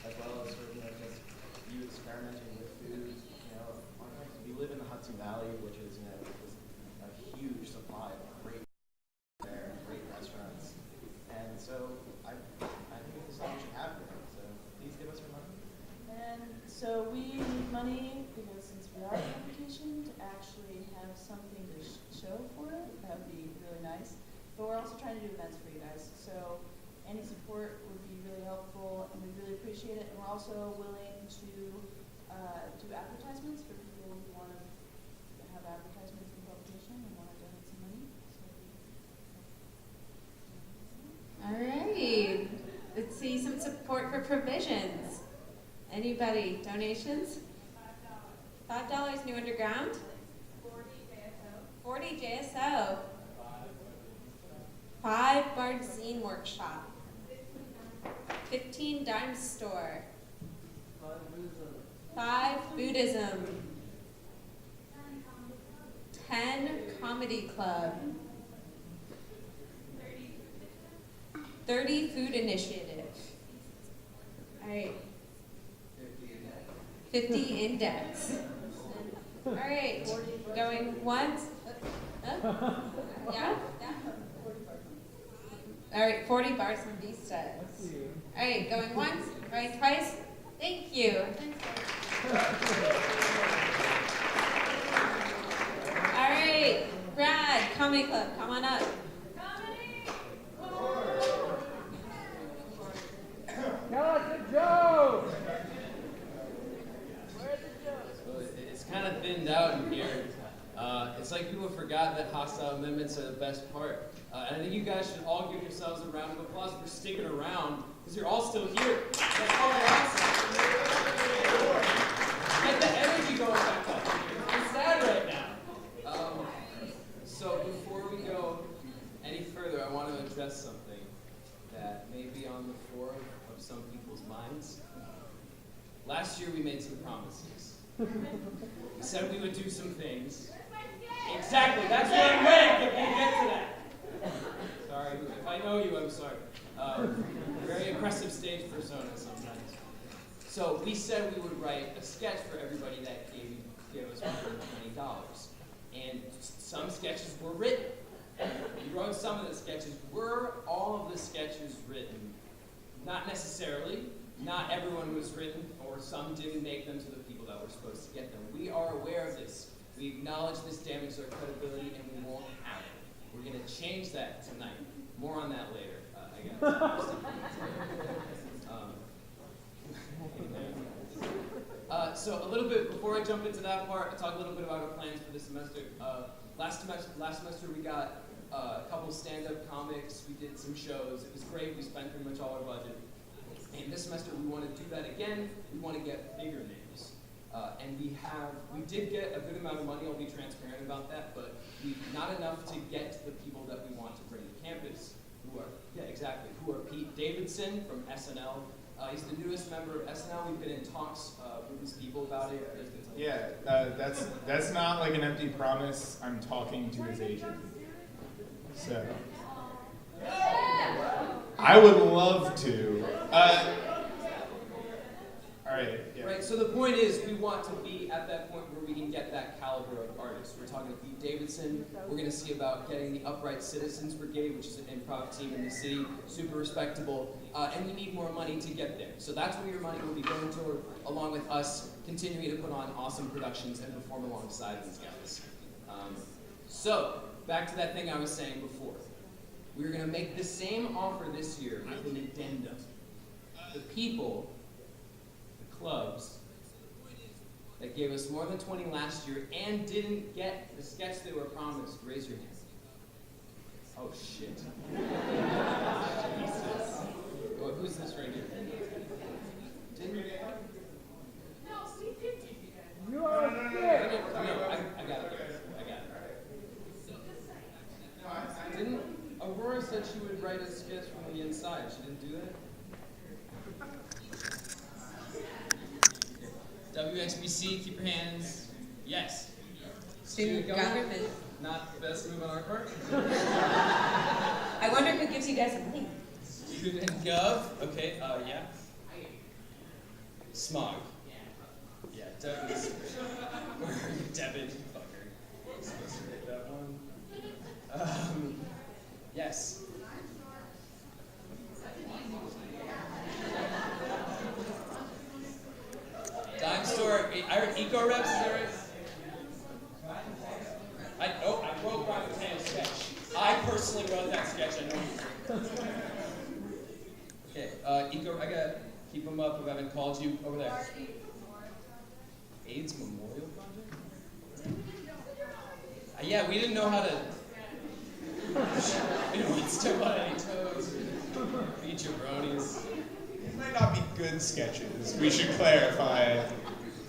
as well as sort of just you experimenting with food. We live in the Hudson Valley, which is just a huge supply of great there, great restaurants, and so I think this is something we should have here. So please give us your money. And so we need money because since we are a publication, to actually have something to show for it, that would be really nice. But we're also trying to do events for you guys, so any support would be really helpful, and we really appreciate it. And we're also willing to do advertisements for people who want to have advertisements in the publication and want to donate some money. Alright, let's see some support for provisions. Anybody? Donations? $5 New Underground. 40 JSO. 5 Bard Zine Workshop. 15 Dime Store. 5 Buddhism. 10 Comedy Club. 30 Food Initiative. Alright. 50 Index. Alright, going once. Yeah? Alright, 40 bars from Vistas. Alright, going once, going twice. Thank you. Alright, Brad, Comedy Club, come on up. Joe! It's kind of thinned out in here. It's like people forgot that hostile amendments are the best part. And I think you guys should all give yourselves a round of applause for sticking around, because you're all still here. That's all I ask. Get the energy going back up. It's sad right now. So before we go any further, I want to address something that may be on the floor of some people's minds. Last year we made some promises. We said we would do some things. Exactly, that's where I'm going, but we'll get to that. Sorry, if I know you, I'm sorry. Very aggressive stage persona sometimes. So we said we would write a sketch for everybody that gave us $120. And some sketches were written. We wrote some of the sketches. Were all of the sketches written? Not necessarily. Not everyone was written, or some didn't make them to the people that were we're supposed to get them. We are aware of this. We acknowledge this damages our credibility, and we won't have it. We're going to change that tonight. More on that later. So a little bit, before I jump into that part, I'll talk a little bit about our plans for this semester. Last semester we got a couple stand-up comics. We did some shows. It was great. We spent pretty much all our budget. And this semester we want to do that again. We want to get bigger names. And we did get a good amount of money. I'll be transparent about that, but not enough to get the people that we want to bring to campus. Who are Pete Davidson from SNL. He's the newest member of SNL. We've been in talks with these people about it. Yeah, that's not like an empty promise. I'm talking to his agent. So I would love to. All right. Yeah. Right. So the point is, we want to be at that point where we can get that caliber of artist. We're talking to Pete Davidson. We're going to see about getting the Upright Citizens Brigade, which is an improv team in the city, super respectable. And we need more money to get there. So that's where your money will be going toward, along with us continuing to put on awesome productions and perform alongside these guys. So back to that thing I was saying before. We're going to make the same offer this year with an addendum. The people, the clubs, that gave us more than 20 last year and didn't get the sketch they were promised, raise your hand. Oh, shit. Jesus. Well, who's this right here? Didn't you? No, you are a kid. No, I got it. Didn't Aurora said she would write a sketch from the inside? She didn't do that? WXBC, keep your hands. Yes. Student government. Not the best move on our part. I wonder who gives you guys a link. Student Gov. Okay, yeah. Smog. Yeah, Devin. Where are you, Devin? Fucker. I'm supposed to read that one. Yes. Dime store. I heard Eco Reps, is that right? I wrote Brian Mateo's sketch. I personally wrote that sketch. I know. Okay, I gotta keep them up if I haven't called you over there. AIDS Memorial Project? Yeah, we didn't know how to. We didn't want to step on any toes. Beat jabronis. These might not be good sketches. We should clarify.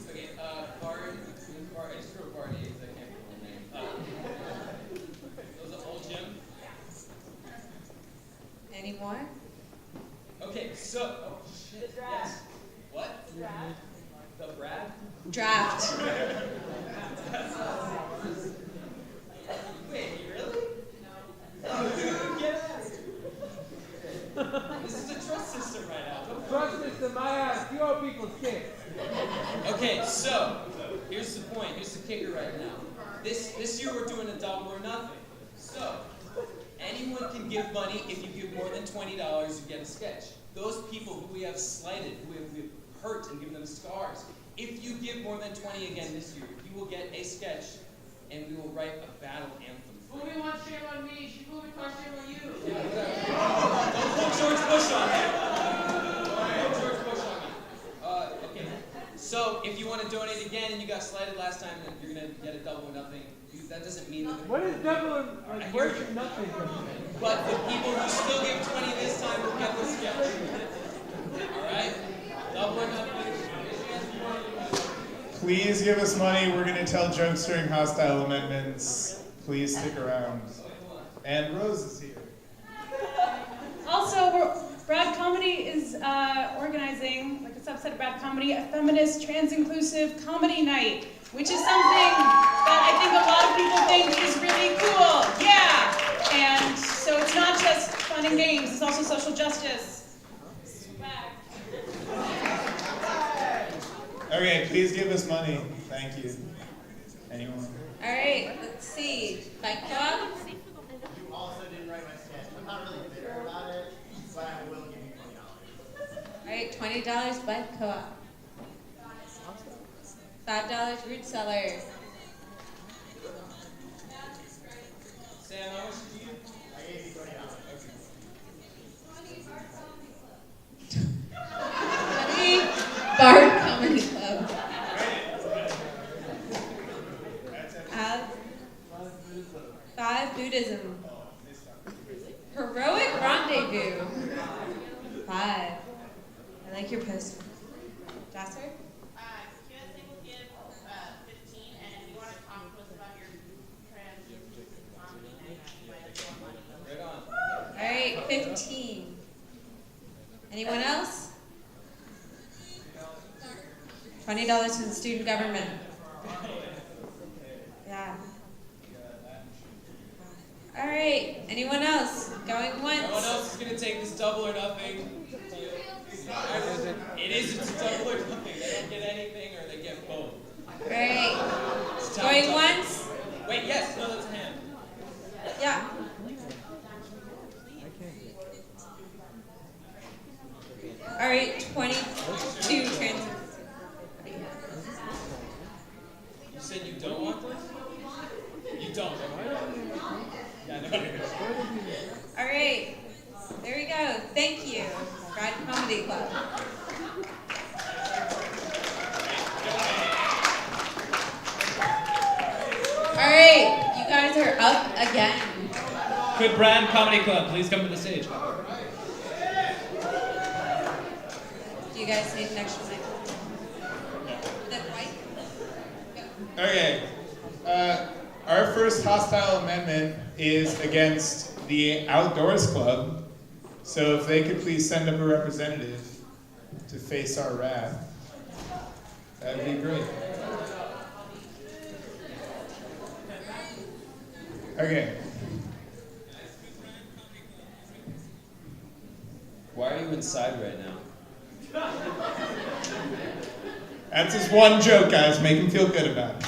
Okay, Bard, I just wrote Bard AIDS. I can't remember the name. That was an old gym. Any more? Okay, so, oh shit. Yes. What? The draft. The Brad? Draft. Wait, really? No. Get out. This is a trust system right now. Trust system, my ass. You owe people shit. Okay, so here's the point. Here's the kicker right now. This year we're doing a double or nothing. So anyone can give money. If you give more than $20, you get a sketch. Those people who we have slighted, who we have hurt and given them scars, if you give more than 20 again this year, you will get a sketch, and we will write a battle anthem. Movie wants shame on me. She movie wants shame on you. Yeah, don't put George Bush on me. Don't put George Bush on me. Okay. So if you want to donate again and you got slighted last time, then you're gonna get a double or nothing. That doesn't mean that. What is double or where's nothing? But the people who still give 20 this time will get the sketch. All right. Double or nothing. Please give us money. We're going to tell jokes during hostile amendments. Please stick around. And Rose is here. Also, Brad Comedy is organizing, like a subset of Brad Comedy, a feminist, trans-inclusive comedy night, which is something that I think a lot of people think is really cool. Yeah! And so it's not just fun and games, it's also social justice. Okay, please give us money. Thank you. Anyone? All right, let's see. Bike Club. You also didn't write my sketch. I'm not really bitter about it, but I will give you $20. All right, $20 Bike Co-op. $5 root cellar. Sam, how much did you? I gave you $20. Bard Comedy Club. Five Buddhism. Heroic Rendezvous. 5. I like your poster. Jasper? Kids will give 15, and if you want to talk to us about your trans comedy night, Right on. All right, 15. Anyone else? $20 to the student government. Yeah. All right. Anyone else? Going once. No one else is going to take this double or nothing deal. It is just double or nothing. They don't get anything or they get both. All right. It's tough, Going tough. once. Wait, yes. No, that's a hand. Yeah. All right. 22 transfers. You said you don't want this? You don't, right? Yeah, no. All right. There we go. Thank you. Brad Comedy Club. All right. You guys are up again. Could Brand Comedy Club please come to the stage? Do you guys need an extra mic? That white? Okay. Our first hostile amendment is against the Outdoors Club. So if they could please send up a representative to face our wrath, that'd be great. Okay. Why are you inside right now? That's just one joke, guys. Make him feel good about it.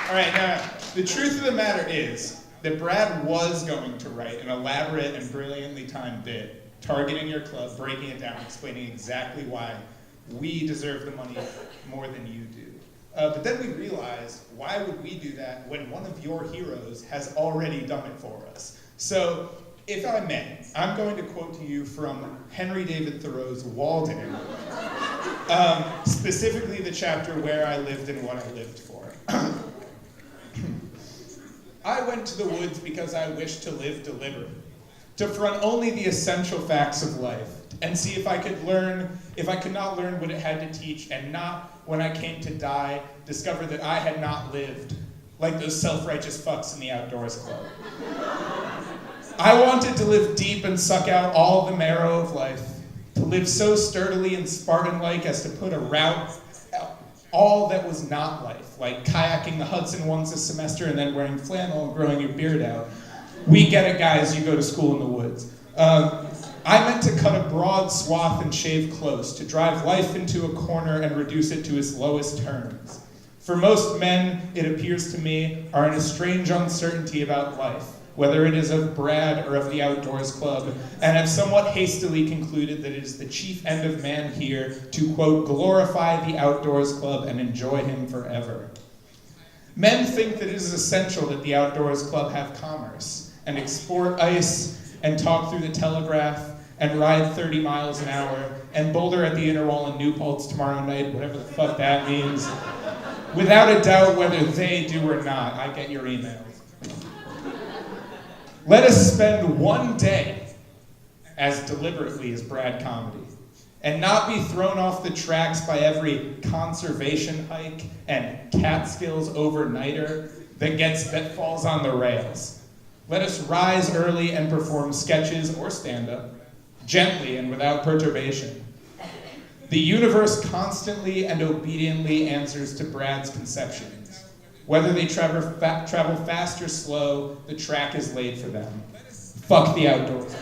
All right, now, the truth of the matter is that Brad was going to write an elaborate and brilliantly timed bit targeting your club, breaking it down, explaining exactly why we deserve the money more than you do. But then we realized, why would we do that when one of your heroes has already done it for us? So, if I may, I'm going to quote to you from Henry David Thoreau's Walden, specifically the chapter Where I Lived and What I Lived For. I went to the woods because I wished to live deliberate, to front only the essential facts of life, and see if I could not learn what it had to teach, and not, when I came to die, discover that I had not lived, like those self-righteous fucks in the Outdoors Club. I wanted to live deep and suck out all the marrow of life, to live so sturdily and Spartan-like as to put a rout all that was not life, like kayaking the Hudson once a semester and then wearing flannel and growing your beard out. We get it, guys, you go to school in the woods. I meant to cut a broad swath and shave close, to drive life into a corner and reduce it to its lowest terms. For most men, it appears to me, are in a strange uncertainty about life, whether it is of Brad or of the Outdoors Club, and have somewhat hastily concluded that it is the chief end of man here to, quote, glorify the Outdoors Club and enjoy him forever. Men think that it is essential that the Outdoors Club have commerce, and export ice, and talk through the telegraph, and ride 30 miles an hour, and boulder at the inner wall in New Paltz tomorrow night, whatever the fuck that means. Without a doubt, whether they do or not, I get your emails. Let us spend one day as deliberately as Brad Comedy, and not be thrown off the tracks by every conservation hike and Catskills overnighter that falls on the rails. Let us rise early and perform sketches or stand-up, gently and without perturbation. The universe constantly and obediently answers to Brad's conceptions. Whether they travel fast or slow, the track is laid for them. Fuck the Outdoors.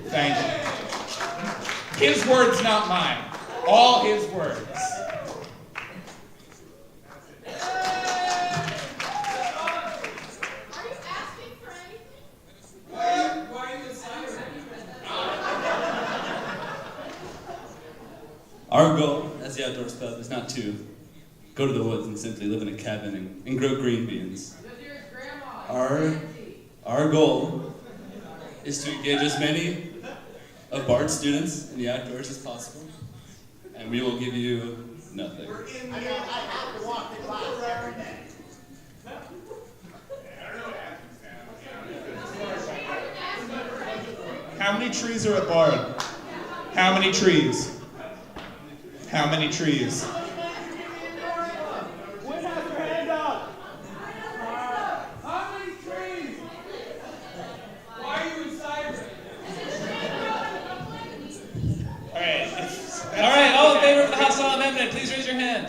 Thank you. His words, not mine. All his words. Our goal as as the Outdoors Club is not to go to the woods and simply live in a cabin and grow green beans. Our goal is to engage as many of Bard's students in the outdoors as possible, and we will give you nothing. I have to walk to class every day. How many trees are at Bard? How many trees? How many trees? How many trees? Why are you in Cyprus? All right, all in favor of the hostile amendment, please raise your hand.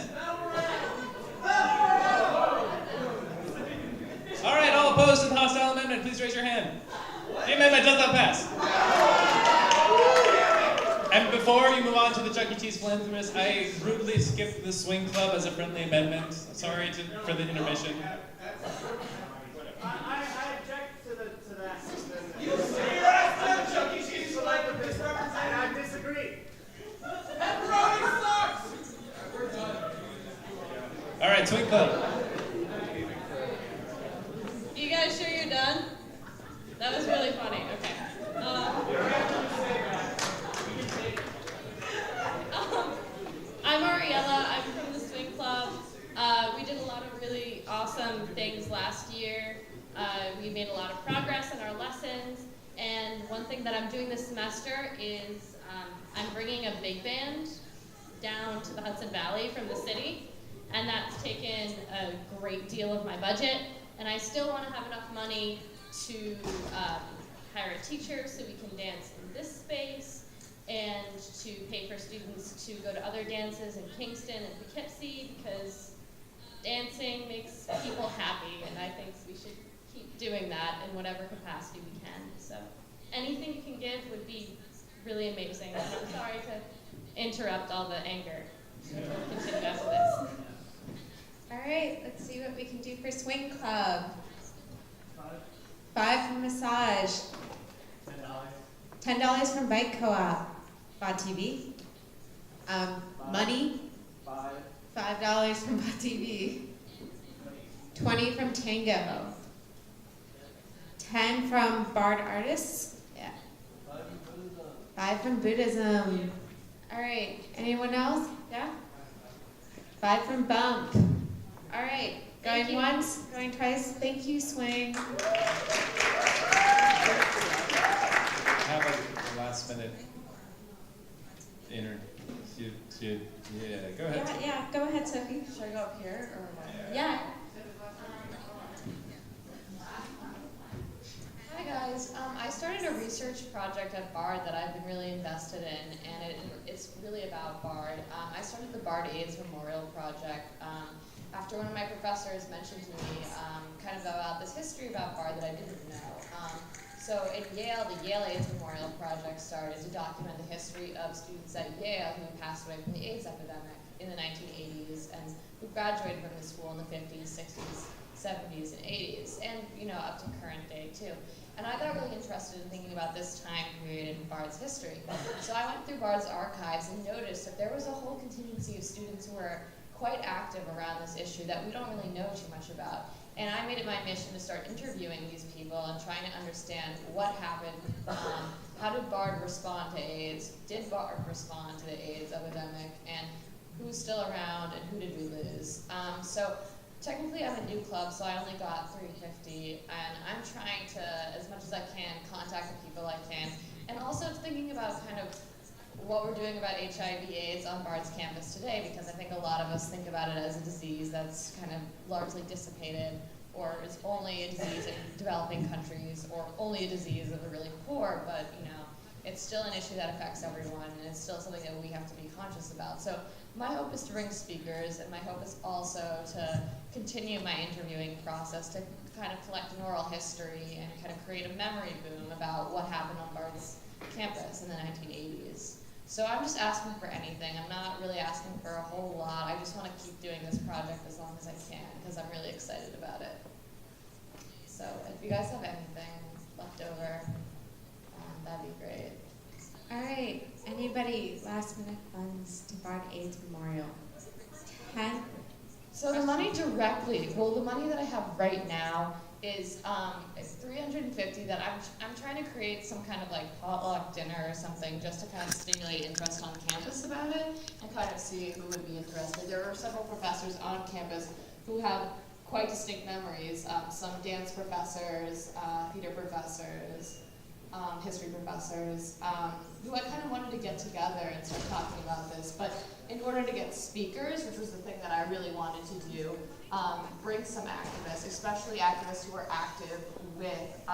All right, all opposed to the hostile amendment, please raise your hand. The amendment does not pass. And before you move on to the Chuck E. Cheese philanthropist, I rudely skipped the swing club as a friendly amendment. Sorry for the intermission. I object to that. You say you're asking the Chuck E. Cheese philanthropist And I disagree. Pepperoni sucks! All right, swing club. You guys sure you're done? That was really funny. Okay. I'm Ariella. I'm from the swing club. We did a lot of really awesome things last year. We made a lot of progress in our lessons. And one thing that I'm doing this semester is I'm bringing a big band down to the Hudson Valley from the city. And that's taken a great deal of my budget. And I still want to have enough money to hire a teacher so we can dance in this space and to pay for students to go to other dances in Kingston and Poughkeepsie because dancing makes people happy and I think we should keep doing that in whatever capacity we can. So anything you can give would be really amazing. And I'm sorry to interrupt all the anger. Continue after this. All right, let's see what we can do for swing club. 5 from massage. $10 from bike co-op. Bot TV. Money. $5 from Bot TV. 20 from Tango. 10 from Bard Artists. Yeah. 5 from Buddhism. All right, anyone else? Yeah? 5 from Bump. All right, going once, going twice. Thank you, Swing. Have a last minute yeah, go ahead. Yeah, go ahead, Sophie. Should I go up here or am I? Yeah. Hi guys, I started a research project at BARD that I've been really invested in, and it's really about BARD. I started the BARD AIDS Memorial Project after one of my professors mentioned to me kind of about this history about BARD that I didn't know. So at Yale, the Yale AIDS Memorial Project started to document the history of students at Yale who passed away from the AIDS epidemic in the 1980s and who graduated from the school in the 50s, 60s, 70s, and 80s, and up to current day too. And I got really interested in thinking about this time period in BARD's history. So I went through BARD's archives and noticed that there was a whole contingency of students who were quite active around this issue that we don't really know too much about. And I made it my mission to start interviewing these people and trying to understand what happened, how did BARD respond to AIDS, did BARD respond to the AIDS epidemic, and who's still around and who did we lose. So technically I'm a new club, so I only got 350, and I'm trying to, as much as I can, contact the people I can, and also thinking about kind of what we're doing about HIV/AIDS on BARD's campus today, because I think a lot of us think about it as a disease that's kind of largely dissipated, or is only a disease in developing countries, or only a disease of the really poor, but it's still an issue that affects everyone, and it's still something that we have to be conscious about. So my hope is to bring speakers, and my hope is also to continue my interviewing process to kind of collect an oral history and kind of create a memory boom about what happened on BARD's campus in the 1980s. So I'm just asking for anything. I'm not really asking for a whole lot. I just want to keep doing this project as long as I can because I'm really excited about it. So if you guys have anything left over, that'd be great. All right, anybody last minute funds to Bard AIDS Memorial? 10? So the money directly, well, the money that I have right now is $350 that I'm trying to create some kind of like potluck dinner or something just to kind of stimulate interest on campus about it and kind of see who would be interested. There are several professors on campus who have quite distinct memories. Some dance professors, theater professors, history professors, who I kind of wanted to get together and start talking about this. But in order to get speakers, which was the thing that I really wanted to do, bring some activists, especially activists who are active with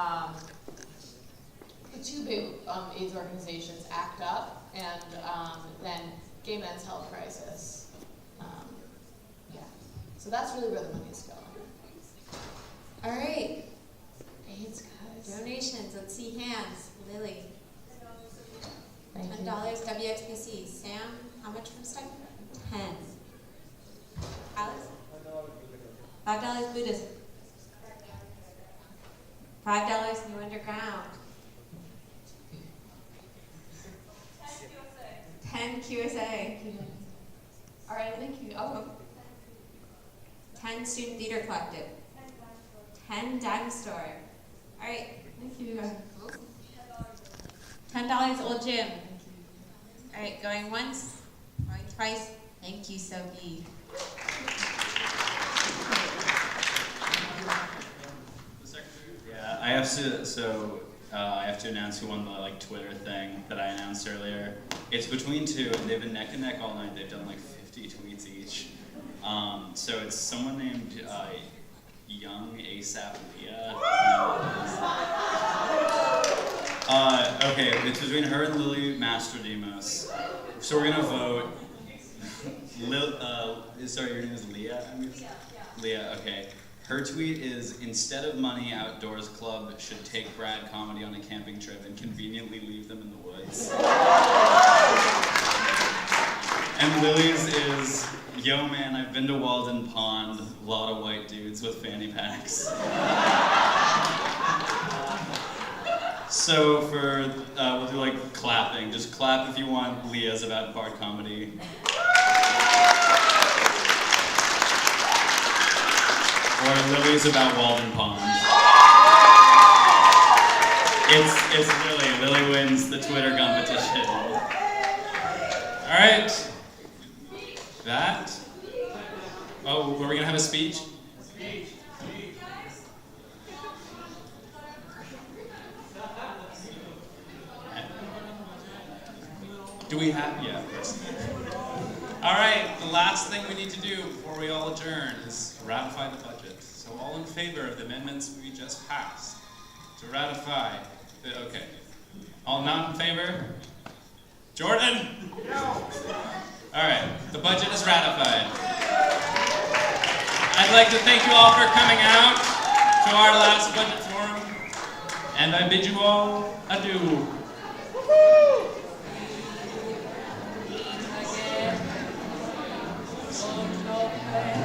the two big AIDS organizations, ACT UP and then Gay Men's Health Crisis. Yeah, so that's really where the money's going. All right. AIDS, guys. Donations, let's see hands. Lily. Thank $10 you. WXPC. Sam, how much from stipend? 10. Alice? $5 Buddhism. $5 New Underground. 10 QSA. All right, thank you. Oh, 10 Student Theater Collective. 10 Dime Store. All right. thank you. $10 Old Gym. All right, going once, going twice. Thank you, Sophie. Yeah, I have to. I have to announce who won the Twitter thing that I announced earlier. It's between two, and they've been neck and neck all night. They've done 50 tweets each. So it's someone named Young ASAP Leah. Okay, it's between her and Lily Mastrodemos. So we're gonna vote. Sorry, your name is Leah? Leah, okay. Her tweet is, instead of money, Outdoors Club should take Brad Comedy on a camping trip and conveniently leave them in the woods. And Lily's is, yo man, I've been to Walden Pond, a lot of white dudes with fanny packs. So we'll do clapping. Just clap if you want Leah's about Bard Comedy. Or Lily's about Walden Pond. It's Lily. Lily wins the Twitter competition. All right. That. Oh, were we gonna have a speech? Do we have? Yeah, of course. All right, the last thing we need to do before we all adjourn is ratify the budget. So all in favor of the amendments we just passed to ratify the, okay. All not in favor? Jordan? No. All right, the budget is ratified. I'd like to thank you all for coming out to our last budget forum, and I bid you all adieu. Okay.